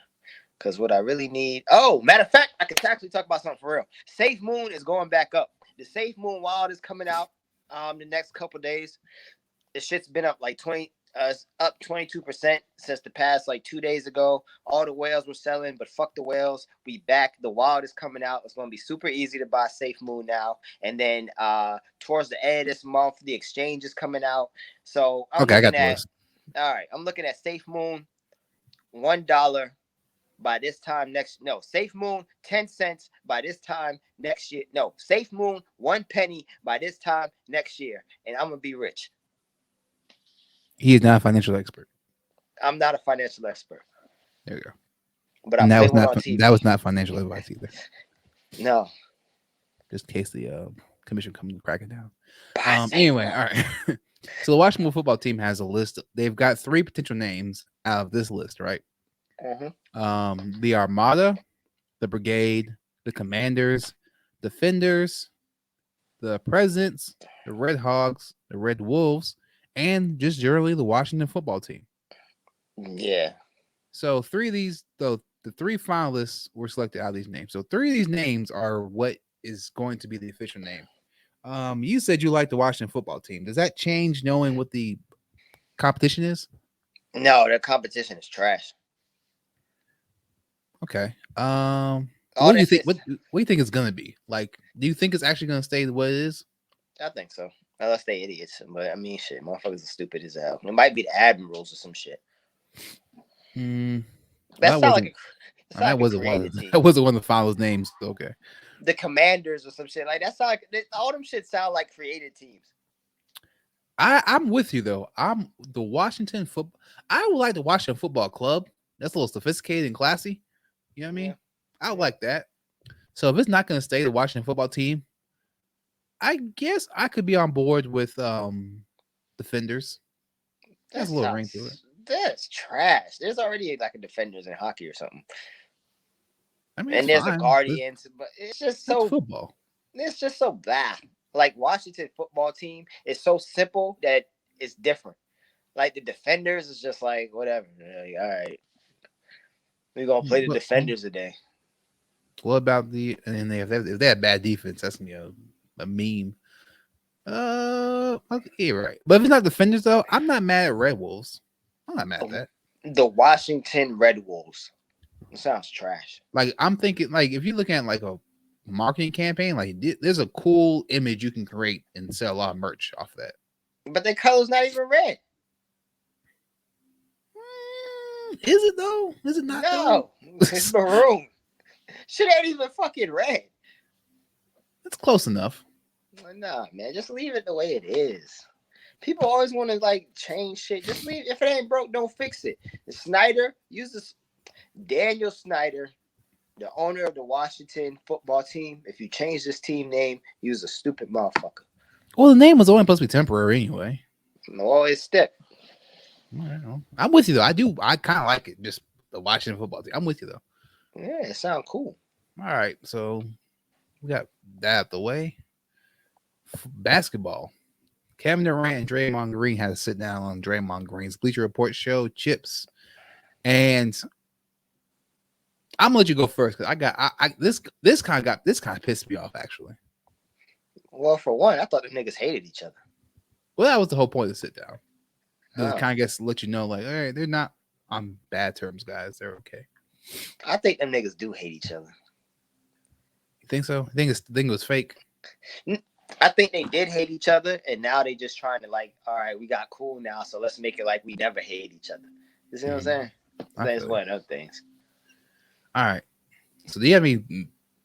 Cause what I really need. Oh, matter of fact, I could actually talk about something for real. Safe Moon is going back up. The Safe Moon Wild is coming out the next couple days. The shit's been up like 20 up 22% since the past like 2 days ago. All the whales were selling, but fuck the whales. We back. The Wild is coming out. It's gonna be super easy to buy Safe Moon now. And then towards the end of this month, the exchange is coming out. So I'm Okay, I got looking the at list. all right, I'm looking at Safe Moon $1 by this time next no Safe Moon 10 cents by this time next year. No, Safe Moon 1 penny by this time next year. And I'm gonna be rich. He is not a financial expert. I'm not a financial expert, There you go. but I And play one on that TV. was not financial advice either. No. Just in case the commission comes cracking down. Buy Safe Anyway, Moon. all right. So the Washington football team has a list. They've got 3 potential names out of this list, right? The Armada, the Brigade, the Commanders, Defenders, the Presidents, the Red Hogs, the Red Wolves, and just generally the Washington football team. Yeah. So 3 of these, though, the 3 finalists were selected out of these names. So 3 of these names are what is going to be the official name. You said you like the Washington football team. Does that change knowing what the competition is? No, the competition is trash. Okay. All What do you that think? shit's What do you think it's gonna be? Like, do you think it's actually gonna stay what it is? I think so. Unless they idiots. But I mean shit, motherfuckers are stupid as hell. It might be the admirals or some shit. Hmm. That sound like it sound That like a wasn't one creative of team. that wasn't one of the finals names. Okay. The commanders or some shit. Like that sound like all them shit sound like creative teams. I'm with you though. I'm the Washington football. I would like the Washington Football Club. That's a little sophisticated and classy. You know what I Yeah. mean? I would Yeah. like that. So if it's not going to stay the Washington football team, I guess I could be on board with Defenders. That Has a little ring to it. sounds that's trash. There's already like a defenders in hockey or something. I mean, it's And there's a fine. guardians, but It's football. it's just so blah. Like Washington football team is so simple that it's different. Like the defenders is just like whatever. Like, all right, we're gonna play the But defenders today. what about and if they have bad defense, that's gonna be a meme. Okay, yeah, right. But if it's not Defenders though, I'm not mad at Red Wolves. I'm not mad at that. The Washington Red Wolves. It sounds trash. Like I'm thinking, like if you look at like a marketing campaign, like there's a cool image you can create and sell a lot of merch off of that. But their color's not even red. Is it though? Is it not though? No, it's maroon. Shit ain't even fucking red. It's close enough. Nah, man, just leave it the way it is. People always want to like change shit. Just leave. If it ain't broke, don't fix it. The Snyder, use this Daniel Snyder, the owner of the Washington football team. If you change this team name, use a stupid motherfucker. Well, the name was only supposed to be temporary anyway. No, it's stick. I'm with you though. I kind of like it. Just the Washington football team. I'm with you though. Yeah, it sounds cool. All right, so we got that out the way. Basketball. Kevin Durant and Draymond Green had to sit down on Draymond Green's Bleacher Report show, Chips. And I'm gonna let you go first because this kind of pissed me off actually. Well, for one, I thought the niggas hated each other. Well, that was the whole point of the sit down. Oh. Kind of gets to let you know, like, all right, they're not on bad terms, guys. They're okay. I think them niggas do hate each other. You think so? I think it was fake. I think they did hate each other, and now they just trying to like, all right, we got cool now, so let's make it like we never hate each other. You see what I'm saying? That's one of those things. All right. So do you have any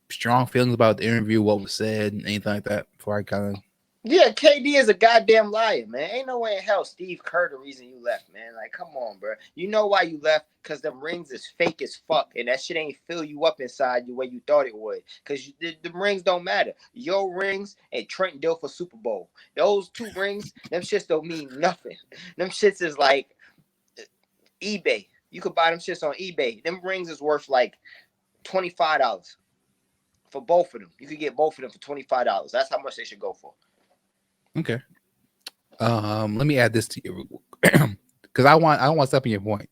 strong feelings about the interview, what was said, anything like that before I kind of... Yeah, KD is a goddamn liar, man. Ain't no way in hell Steve Kerr the reason you left, man. Like, come on, bro. You know why you left? Because them rings is fake as fuck, and that shit ain't fill you up inside the way you thought it would. Because the rings don't matter. Your rings and Trent Dilfer Super Bowl. Those 2 rings, them shits don't mean nothing. Them shits is like eBay. You could buy them shits on eBay. Them rings is worth like $25. for both of them. You could get both of them for $25. That's how much they should go for. Okay. Let me add this to you because I don't want to step on your point.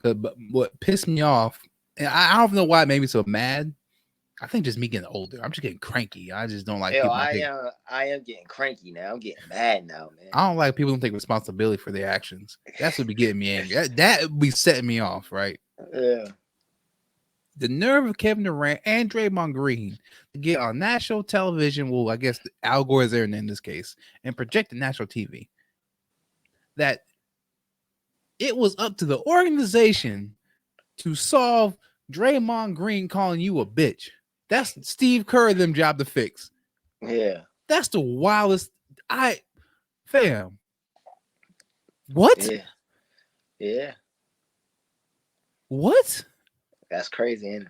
But what pissed me off, and I don't know why it made me so mad. I think just me getting older. I'm just getting cranky. I just don't like Yo, people. I am getting cranky now. I'm getting mad now, man. I don't like people don't take responsibility for their actions. That's what be getting me angry. That be setting me off, right? Yeah. The nerve of Kevin Durant and Draymond Green to get on national television. Well, I guess Al Gore is there in this case, and project the national TV. That it was up to the organization to solve Draymond Green calling you a bitch. That's Steve Kerr them job to fix. Yeah. That's the wildest. Fam. What? Yeah. Yeah. What? That's crazy, ain't it?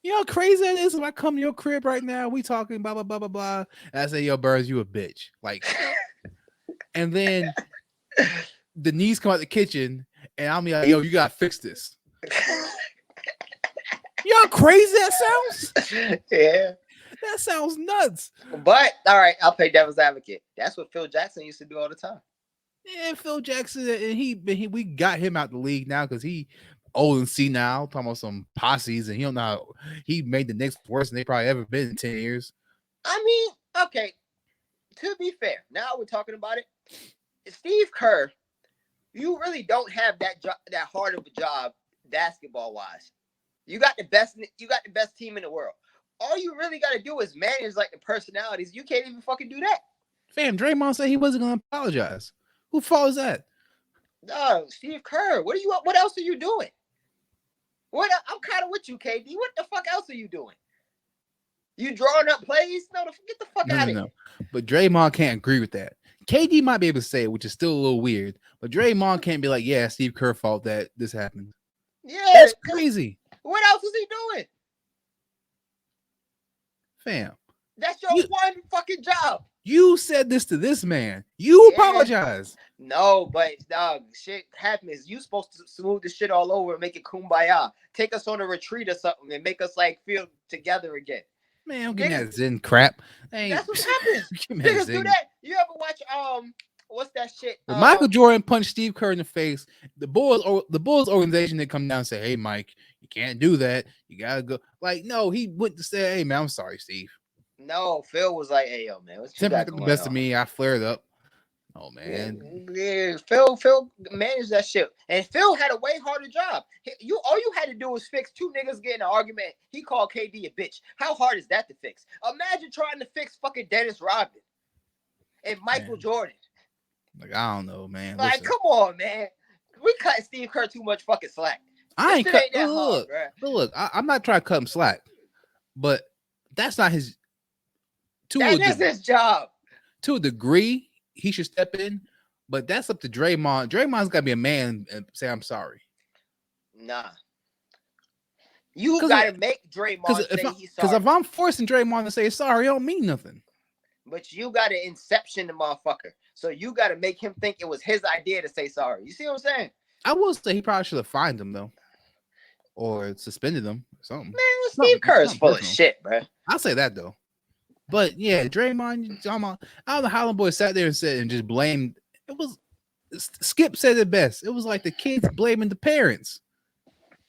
You know how crazy that is? If I come to your crib right now, we talking blah blah blah blah blah. And I say, yo, Burns, you a bitch. Like, and then the niece come out the kitchen and I'm like, yo, you gotta fix this. You know how crazy that sounds? Yeah. That sounds nuts. But all right, I'll play devil's advocate. That's what Phil Jackson used to do all the time. Yeah, Phil Jackson, and we got him out the league now because he old and senile, talking about some posses, and he don't know how he made the Knicks worse than they probably ever been in 10 years. I mean, okay, to be fair, now we're talking about it. Steve Kerr, you really don't have that hard of a job basketball wise. You got the best team in the world. All you really got to do is manage like the personalities. You can't even fucking do that. Fam, Draymond said he wasn't gonna apologize. Who fault is that? No, Steve Kerr. What else are you doing? I'm kind of with you, KD. What the fuck else are you doing? You drawing up plays? No, get the fuck out of here. But Draymond can't agree with that. KD might be able to say it, which is still a little weird. But Draymond can't be like, yeah, Steve Kerr fault that this happened. Yeah, that's crazy. What else is he doing? Fam. That's your one fucking job. You said this to this man. You apologize. No, but dog, shit happens. You supposed to smooth the shit all over and make it kumbaya. Take us on a retreat or something and make us like feel together again. Man, don't give me that Zen crap. That's what happens. Niggas do that. You ever watch what's that shit? When Michael Jordan punched Steve Kerr in the face, the Bulls organization did come down and say, "Hey, Mike, you can't do that. You gotta go." Like, no, he went to say, "Hey, man, I'm sorry, Steve." No, Phil was like, "Hey, yo, man, what's the best of me? I flared up." Oh man, yeah, Phil managed that shit, and Phil had a way harder job. All you had to do was fix two niggas getting an argument. He called KD a bitch. How hard is that to fix? Imagine trying to fix fucking Dennis Rodman and Michael Jordan. Like, I don't know, man. Like, come on, man. We cut Steve Kerr too much fucking slack. I ain't cut. Look, I'm not trying to cut him slack, but that's not his. That is his job. To a degree, he should step in, but that's up to Draymond. Draymond's got to be a man and say, "I'm sorry." Nah. You got to make Draymond say he's sorry. Because if I'm forcing Draymond to say sorry, it don't mean nothing. But you got to inception the motherfucker. So you got to make him think it was his idea to say sorry. You see what I'm saying? I will say he probably should have fined him, though. Or suspended him or something. Man, Steve Kerr is full of shit, bro. I'll say that, though. But, yeah, Draymond, I don't know how the boy sat there and said and just blamed. It was, Skip said it best. It was like the kids blaming the parents.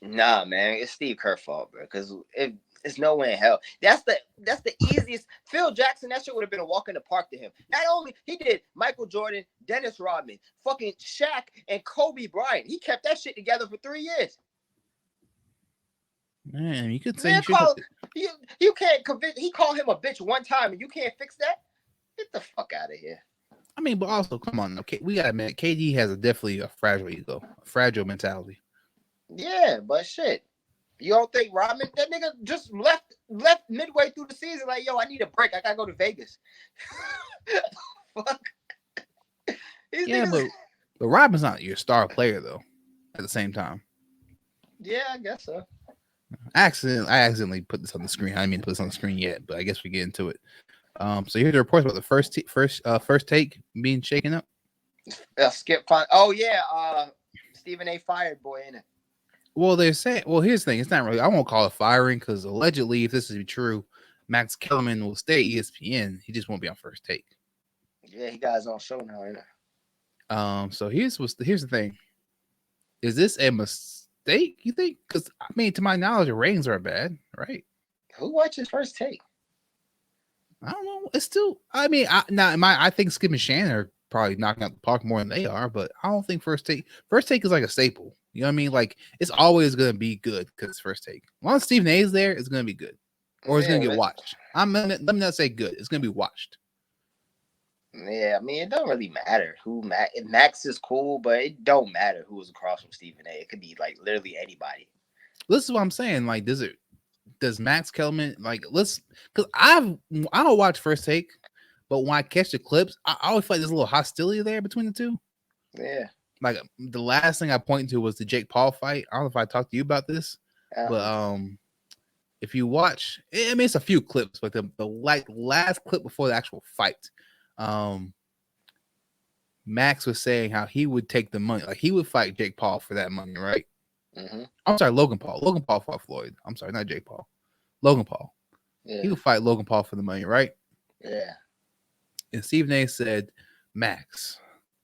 Nah, man. It's Steve Kerr's fault, bro. Because it's no way in hell. That's the easiest. Phil Jackson, that shit would have been a walk in the park to him. Not only he did Michael Jordan, Dennis Rodman, fucking Shaq, and Kobe Bryant. He kept that shit together for 3 years. Man, you could say you can't convince. He called him a bitch one time, and you can't fix that. Get the fuck out of here. I mean, but also, come on, okay, we gotta admit, KD has definitely a fragile ego, a fragile mentality. Yeah, but shit. You don't think Rodman, that nigga just left midway through the season like, yo, I need a break. I gotta go to Vegas. Fuck. But Rodman's not your star player though. At the same time. Yeah, I guess so. I accidentally put this on the screen. I didn't mean to put this on the screen yet, but I guess we get into it. So here's the reports about the first take being shaken up. Skip. Oh yeah, Stephen A. fired boy, ain't it? Well, they're saying. Well, here's the thing. It's not really. I won't call it firing because allegedly, if this is true, Max Kellerman will stay at ESPN. He just won't be on First Take. Yeah, he got his own show now, ain't it? So here's the thing. Is this a mistake? You think? Because I mean, to my knowledge, the ratings are bad, right? Who watches First Take? I don't know. It's still. I mean, I think Skip and Shannon are probably knocking out the park more than they are, but I don't think First Take is like a staple. You know what I mean? Like it's always gonna be good because it's First Take. As long as Stephen A is there, it's gonna be good, or it's gonna get watched. Let me not say good. It's gonna be watched. Yeah, I mean, it don't really matter who Max is cool, but it don't matter who is across from Stephen A. It could be like literally anybody. This is what I'm saying. Like, does Max Kellerman because I don't watch First Take, but when I catch the clips, I always feel like there's a little hostility there between the two. Yeah. Like the last thing I pointed to was the Jake Paul fight. I don't know if I talked to you about this, but if you watch, I mean it's a few clips, but the last clip before the actual fight, Max was saying how he would take the money, like he would fight Jake Paul for that money, right? Mm-hmm. I'm sorry, Logan Paul. Logan Paul fought Floyd. I'm sorry, not Jake Paul. Logan Paul. Yeah. He would fight Logan Paul for the money, right? Yeah. And Stephen A said, Max,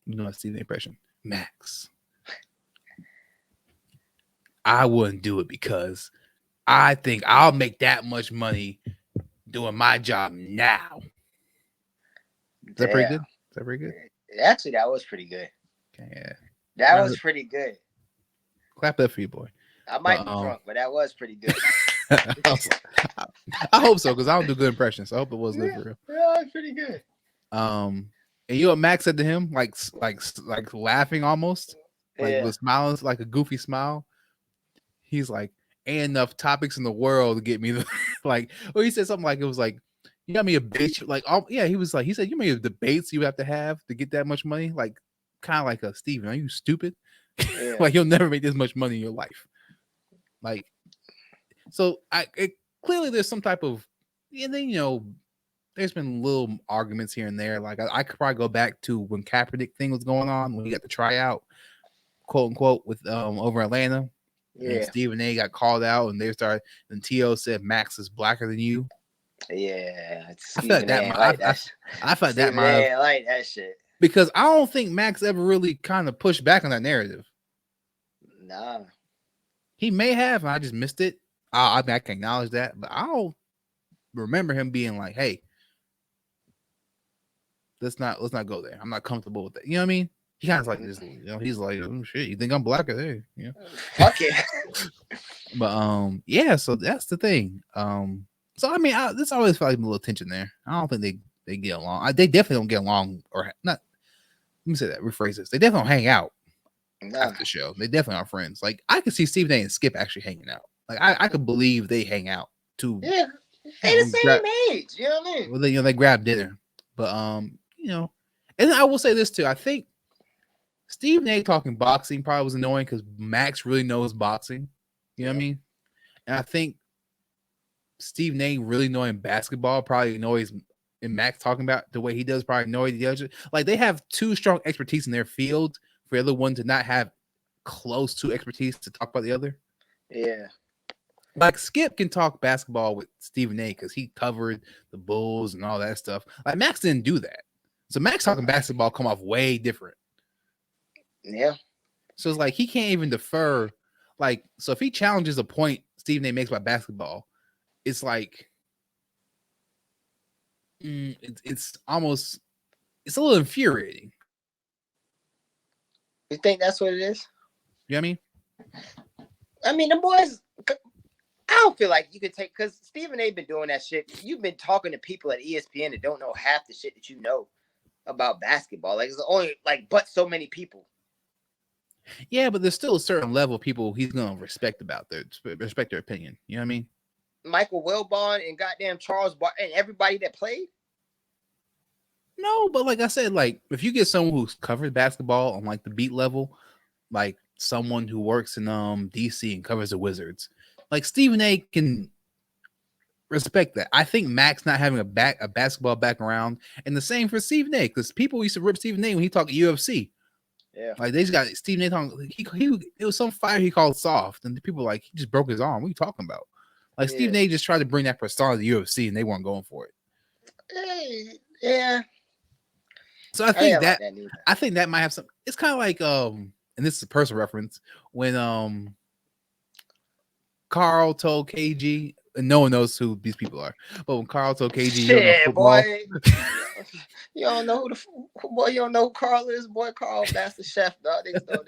you know my Stephen A impression, Max, I wouldn't do it because I think I'll make that much money doing my job now. Is that pretty good? Is that pretty good? Actually, that was pretty good. Okay, yeah. That was pretty good. Clap that for you, boy. I might be drunk, but that was pretty good. I hope so, because I don't do good impressions. So I hope it was good for real. Yeah, it's pretty good. And you know what Max said to him? Like laughing almost. Like with smiling, like a goofy smile. He's like, ain't enough topics in the world to get me the like, or he said something like it was like, you got me a bitch. Like, yeah, he said, you made debates you have to get that much money. Like, kind of like a Steven, are you stupid? Yeah. Like, you'll never make this much money in your life. Like, so clearly there's some type of, and then, you know, there's been little arguments here and there. Like, I could probably go back to when Kaepernick thing was going on, when he got the tryout, quote unquote, with over Atlanta. Yeah. And Stephen A got called out, and and T.O. said Max is blacker than you. Yeah, I felt that. I felt that. I like that shit because I don't think Max ever really kind of pushed back on that narrative. Nah, he may have, and I just missed it. I mean, I can acknowledge that, but I don't remember him being like, "Hey, let's not go there. I'm not comfortable with that." You know what I mean? He kind of like this, you know. He's like, "Oh shit, you think I'm blacker?" Hey, you know? Fuck it. But yeah, so that's the thing. So I mean, this always felt like a little tension there. I don't think they get along. They definitely don't get along, or not. Let me say that. Rephrase this. They definitely don't hang out after the show. They definitely are friends. Like I could see Stephen A and Skip actually hanging out. Like I could believe they hang out too. Yeah, they the same age. You know what I mean? Well, they grab dinner, but you know, and I will say this too. I think Stephen A talking boxing probably was annoying because Max really knows boxing. You know what I mean? And I think Stephen A really knowing basketball probably annoys, and Max talking about the way he does probably annoy the other. Like they have too strong expertise in their field for the other one to not have close to expertise to talk about the other. Yeah. Like Skip can talk basketball with Stephen A because he covered the Bulls and all that stuff. Like Max didn't do that. So Max talking basketball come off way different. Yeah. So it's like he can't even defer. Like, so if he challenges a point Stephen A makes about basketball, it's like it's almost, it's a little infuriating. You think that's what it is? You know what I mean? I mean, the boys, I don't feel like you could take, because Stephen A been doing that shit. You've been talking to people at ESPN that don't know half the shit that you know about basketball. Like, it's only like, but so many people. Yeah, but there's still a certain level of people he's gonna respect their opinion. You know what I mean? Michael Wilbon and goddamn Charles and everybody that played. No, but like I said, like if you get someone who's covered basketball on like the beat level, like someone who works in DC and covers the Wizards, like Stephen A can respect that. I think Max not having a basketball background, and the same for Stephen A, because people used to rip Stephen A when he talked UFC. Yeah. Like they just got Steve Nathan. He it was some fire he called soft, and the people were like he just broke his arm. What are you talking about? Like Steve Yeah. Nate just tried to bring that persona to the UFC, and they weren't going for it. Yeah. So I didn't like that neither. I think that might have some. It's kind of like and this is a personal reference when Carl told KG, and no one knows who these people are, but when Carl told KG, you don't know Shit, football. boy. You don't know who boy. You don't know who Carl is, boy. Carl, Master Chef, dog. Niggas know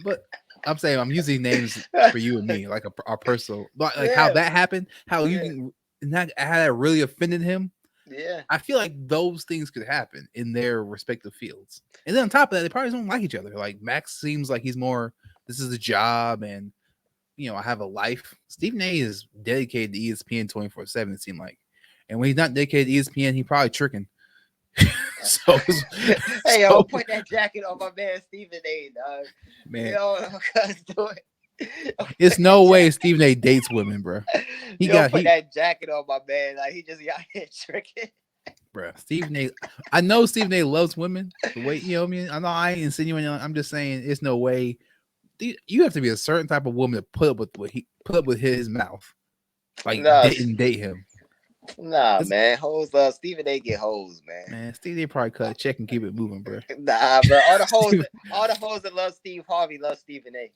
But I'm saying I'm using names that. for you and me, like our personal, like how Yeah, that happened, how you yeah, can, and how that really offended him. yeah. I feel like those things could happen in their respective fields. And then on top of that, they probably don't like each other. Like Max seems like he's more, this is a job and, I have a life. Stephen A is dedicated to ESPN 24/7, it seemed like. And when he's not dedicated to ESPN, he probably tricking. so, Hey, yo, put that jacket on my man Stephen A, dog. man, Cuz do it. it's no way Stephen A dates women, bro. Put that jacket on my man. Like he just got here tricking. Bro, Stephen A. I know Stephen A. loves women. The way I mean, I know I ain't insinuating. I'm just saying, it's no way. You have to be a certain type of woman to put up with what he put up with his mouth, like Nah, date him. Nah, man. Hoes love Stephen A. Get hoes, man. Man, Stephen A. probably cut a check and keep it moving, bro. Nah, bro. All the hoes that love Steve Harvey love Stephen A.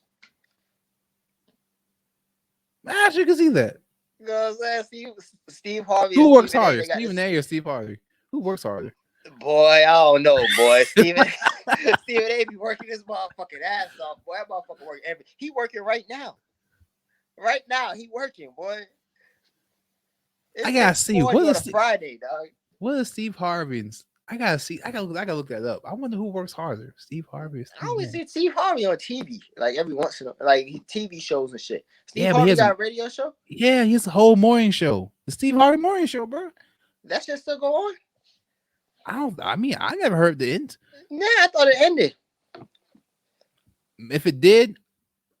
I actually can see that. You know what I'm saying? Steve Harvey. Who works harder, Stephen A. or Steve Harvey? Who works harder? Boy, I don't know, boy. Stephen A. be working his motherfucking ass off, boy. That motherfucker working he working right now. Right now, he working, boy. I gotta see what is Friday, dog. What is Steve Harvey's? I gotta see. I gotta look that up. I wonder who works harder, Steve Harvey or Steve I always see Steve Harvey on TV, like every once in a like TV shows and shit. Steve Harvey got a radio show. Yeah, he has a whole morning show, the Steve Harvey morning show, bro. That shit still go on? I mean, I never heard the end. Nah, I thought it ended. If it did,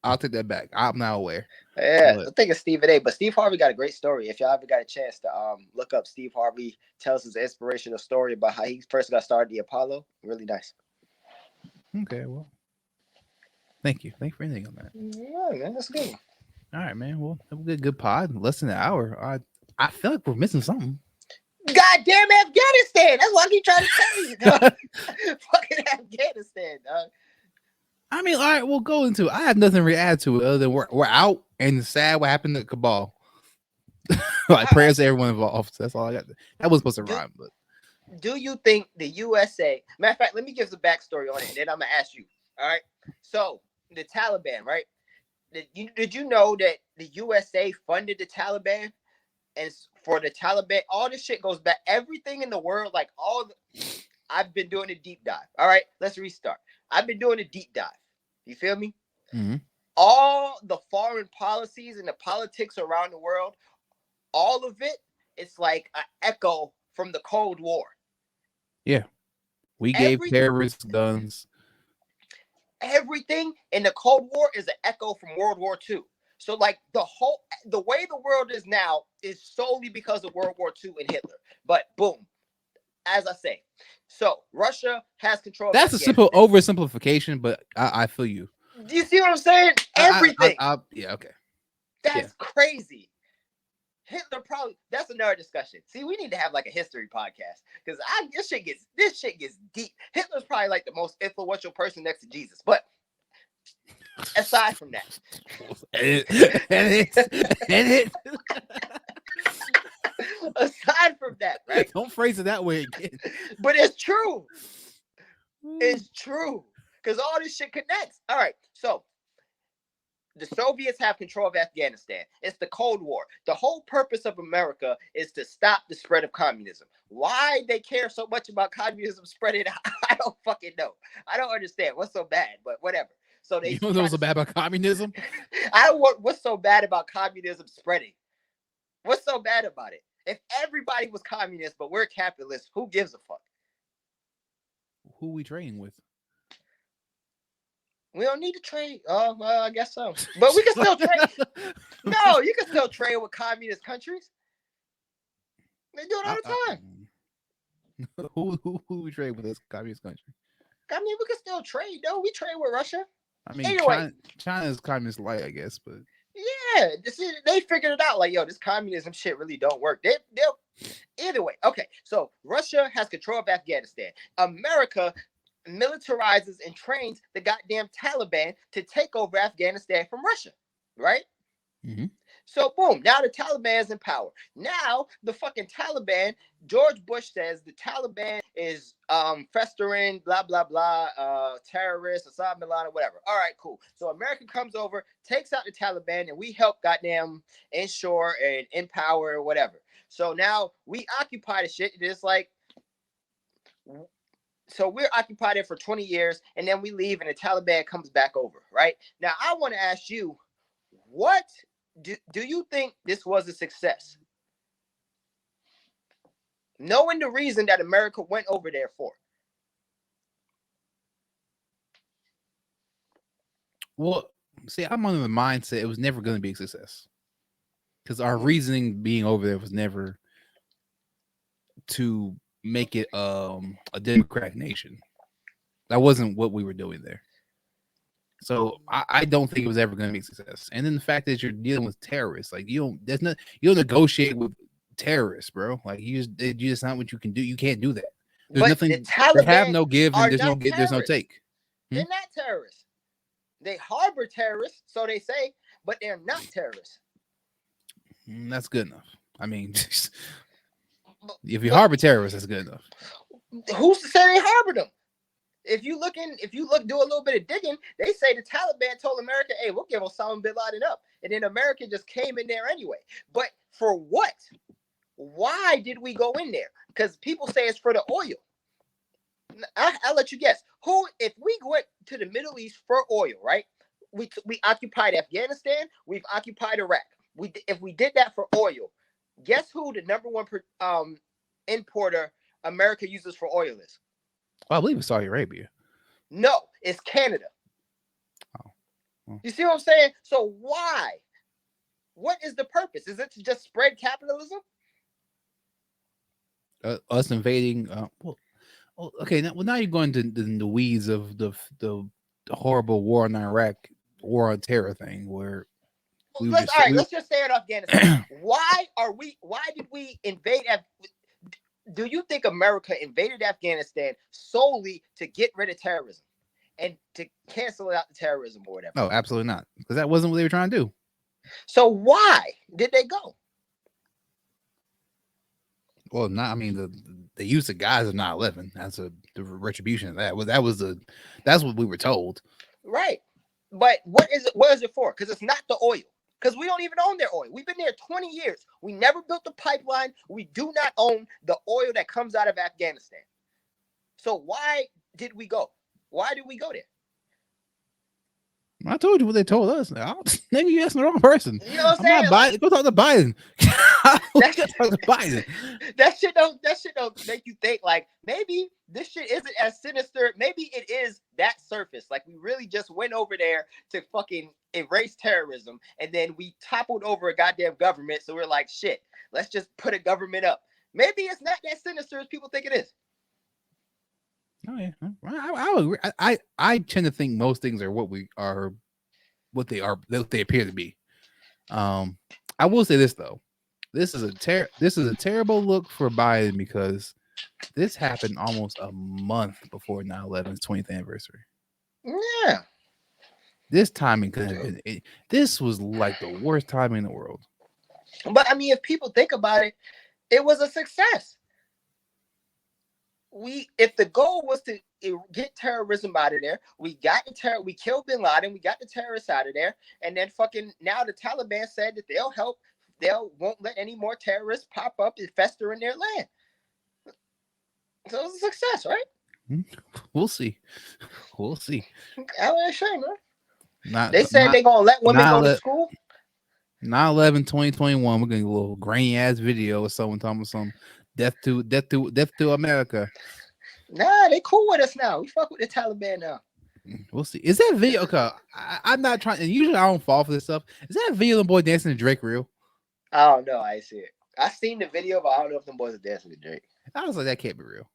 I'll take that back. I'm not aware. Yeah, I think it's Stephen A. But Steve Harvey got a great story. If y'all ever got a chance to look up Steve Harvey, tells his inspirational story about how he first got started the Apollo. Really nice. Okay, well, thank you. Thank you for anything on that. Yeah, man, that's good. All right, man. Well, have a good pod. Less than an hour. I feel like we're missing something. Goddamn Afghanistan! That's what I keep trying to tell you, dog. Fucking Afghanistan, dog. I mean, all right, we'll go into it. I have nothing to add to it other than we're out and sad what happened to Cabal. Like prayers to everyone involved. That's all I got. That was supposed to rhyme, but do you think the USA? Matter of fact, let me give the backstory on it, and then I'm gonna ask you. All right. So the Taliban, right? Did you know that the USA funded the Taliban? And for the Taliban, all this shit goes back. Everything in the world, like I've been doing a deep dive. All right, let's restart. I've been doing a deep dive. You feel me? Mm-hmm. All the foreign policies and the politics around the world, all of it, it's like an echo from the Cold War. Yeah. We gave terrorists guns. Everything in the Cold War is an echo from World War II. So like the way the world is now is solely because of World War II and Hitler. But boom, as I say, so Russia has control. That's a simple oversimplification, but I feel you. Do you see what I'm saying? Everything. Yeah, okay. That's crazy. Hitler probably. That's another discussion. See, we need to have like a history podcast because this shit gets deep. Hitler's probably like the most influential person next to Jesus, but. Aside from that, edit. Aside from that, right? Don't phrase it that way again. But it's true. It's true because all this shit connects. All right, so the Soviets have control of Afghanistan. It's the Cold War. The whole purpose of America is to stop the spread of communism. Why they care so much about communism spreading? I don't fucking know. I don't understand what's so bad, but whatever. So they. You know what's so bad about communism? What's so bad about communism spreading? What's so bad about it? If everybody was communist, but we're capitalists, who gives a fuck? Who we trading with? We don't need to trade. Oh, well, I guess so. But we can still trade. No, you can still trade with communist countries. They do it all the time. Who we trade with this communist country? I mean, we can still trade though. We trade with Russia. I mean, Anyway, China's communist light, I guess, but yeah, they figured it out. Like, yo, this communism shit really don't work. They'll either way. Okay, so Russia has control of Afghanistan. America militarizes and trains the goddamn Taliban to take over Afghanistan from Russia, right? mm-hmm. So boom, now the Taliban is in power. Now the fucking Taliban, George Bush says the Taliban is festering, blah blah blah, terrorists, Osama bin Laden, whatever. All right, cool. So America comes over, takes out the Taliban, and we help goddamn ensure and empower or whatever. So now we occupy the shit. It's like, so we're occupied it for 20 years, and then we leave, and the Taliban comes back over, right? Now I want to ask you, what do you think this was a success? Knowing the reason that America went over there for. Well, see, I'm under the mindset it was never going to be a success because our reasoning being over there was never to make it a democratic nation. That wasn't what we were doing there. So I don't think it was ever going to be a success. And then the fact that you're dealing with terrorists, like you don't negotiate with terrorists, bro. Like you just not what you can do. You can't do that. There's But nothing. the Taliban they have no give and there's no terrorists. take. They're not terrorists. They harbor terrorists, so they say, but they're not terrorists. That's good enough. I mean, if you harbor terrorists, that's good enough. Who's to say they harbor them? If you do a little bit of digging, they say the Taliban told America, hey, we'll give Osama bin Laden up. And then America just came in there anyway. But for what? Why did we go in there? Because people say it's for the oil. I'll let you guess. If we went to the Middle East for oil, right? We occupied Afghanistan. We've occupied Iraq. If we did that for oil, guess who the number one importer America uses for oil is? Well, I believe it's Saudi Arabia. No, it's Canada. Oh. Well. You see what I'm saying? So why? What is the purpose? Is it to just spread capitalism? Us invading. Okay. Now you're going to the weeds of the horrible war in Iraq, war on terror thing, where let's just stay in Afghanistan. Why did we invade? Do you think America invaded Afghanistan solely to get rid of terrorism and to cancel out the terrorism or whatever? No, absolutely not. Because that wasn't what they were trying to do. So why did they go? Well, the use of guys of 9/11 as the retribution of that. That's what we were told. Right. But what is it for? Because it's not the oil. Because we don't even own their oil. We've been there 20 years. We never built the pipeline. We do not own the oil that comes out of Afghanistan. So why did we go? Why did we go there? I told you what they told us. Nigga, you asking the wrong person. You know what I'm saying? Not Biden. Go talk to Biden. That shit don't make you think like maybe this shit isn't as sinister. Maybe it is that surface. Like we really just went over there to fucking erase terrorism, and then we toppled over a goddamn government. So we're like, shit, let's just put a government up. Maybe it's not that sinister as people think it is. Oh yeah, I would agree. I tend to think most things are what they appear to be. I will say this though. This is a terrible look for Biden because this happened almost a month before 9/11's 20th anniversary. Yeah. This timing could have been this was like the worst timing in the world. But I mean, if people think about it, it was a success. If the goal was to get terrorism out of there, we killed bin Laden, we got the terrorists out of there, and then fucking now the Taliban said that they'll help. They won't let any more terrorists pop up and fester in their land. So it was a success, right? We'll see. I shame, man. They said they're gonna let women go to school. 9/11 2021. We're gonna get a little grainy ass video of someone talking about some death to America. Nah, they cool with us now. We fuck with the Taliban now. We'll see. Is that video? Okay, I'm not trying. And usually I don't fall for this stuff. Is that video of the boy dancing to Drake real? I don't know. I see it. I seen the video, but I don't know if them boys are dancing to Drake. I was like, that can't be real.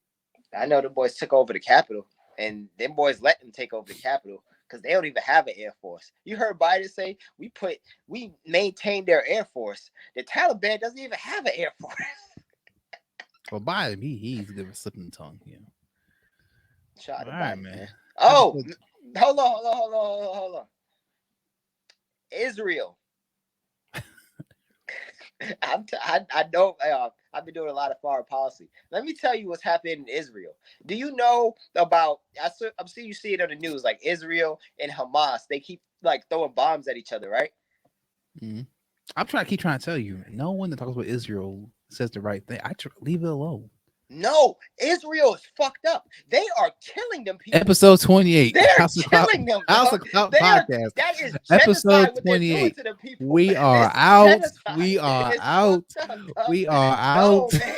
I know the boys took over the Capitol and them boys let them take over the capital because they don't even have an air force. You heard Biden say we maintain their air force. The Taliban doesn't even have an air force. Well, Biden, he's good for slipping the tongue. Yeah. Shout out to All right, Biden, man. man. Oh, hold on. Israel. I know I've been doing a lot of foreign policy. Let me tell you what's happening in Israel. Do you know about? I'm seeing you see it on the news, like Israel and Hamas. They keep like throwing bombs at each other, right? Mm-hmm. I'm trying to tell you, no one that talks about Israel says the right thing. Leave it alone. No, Israel is fucked up. They are killing them people. Episode 28. They're killing them. House of Clout podcast. That is Episode genocide. What they're doing 28. to the people. We are It's out. genocide. We are It's out. fucked up, dog. We are No, out. man.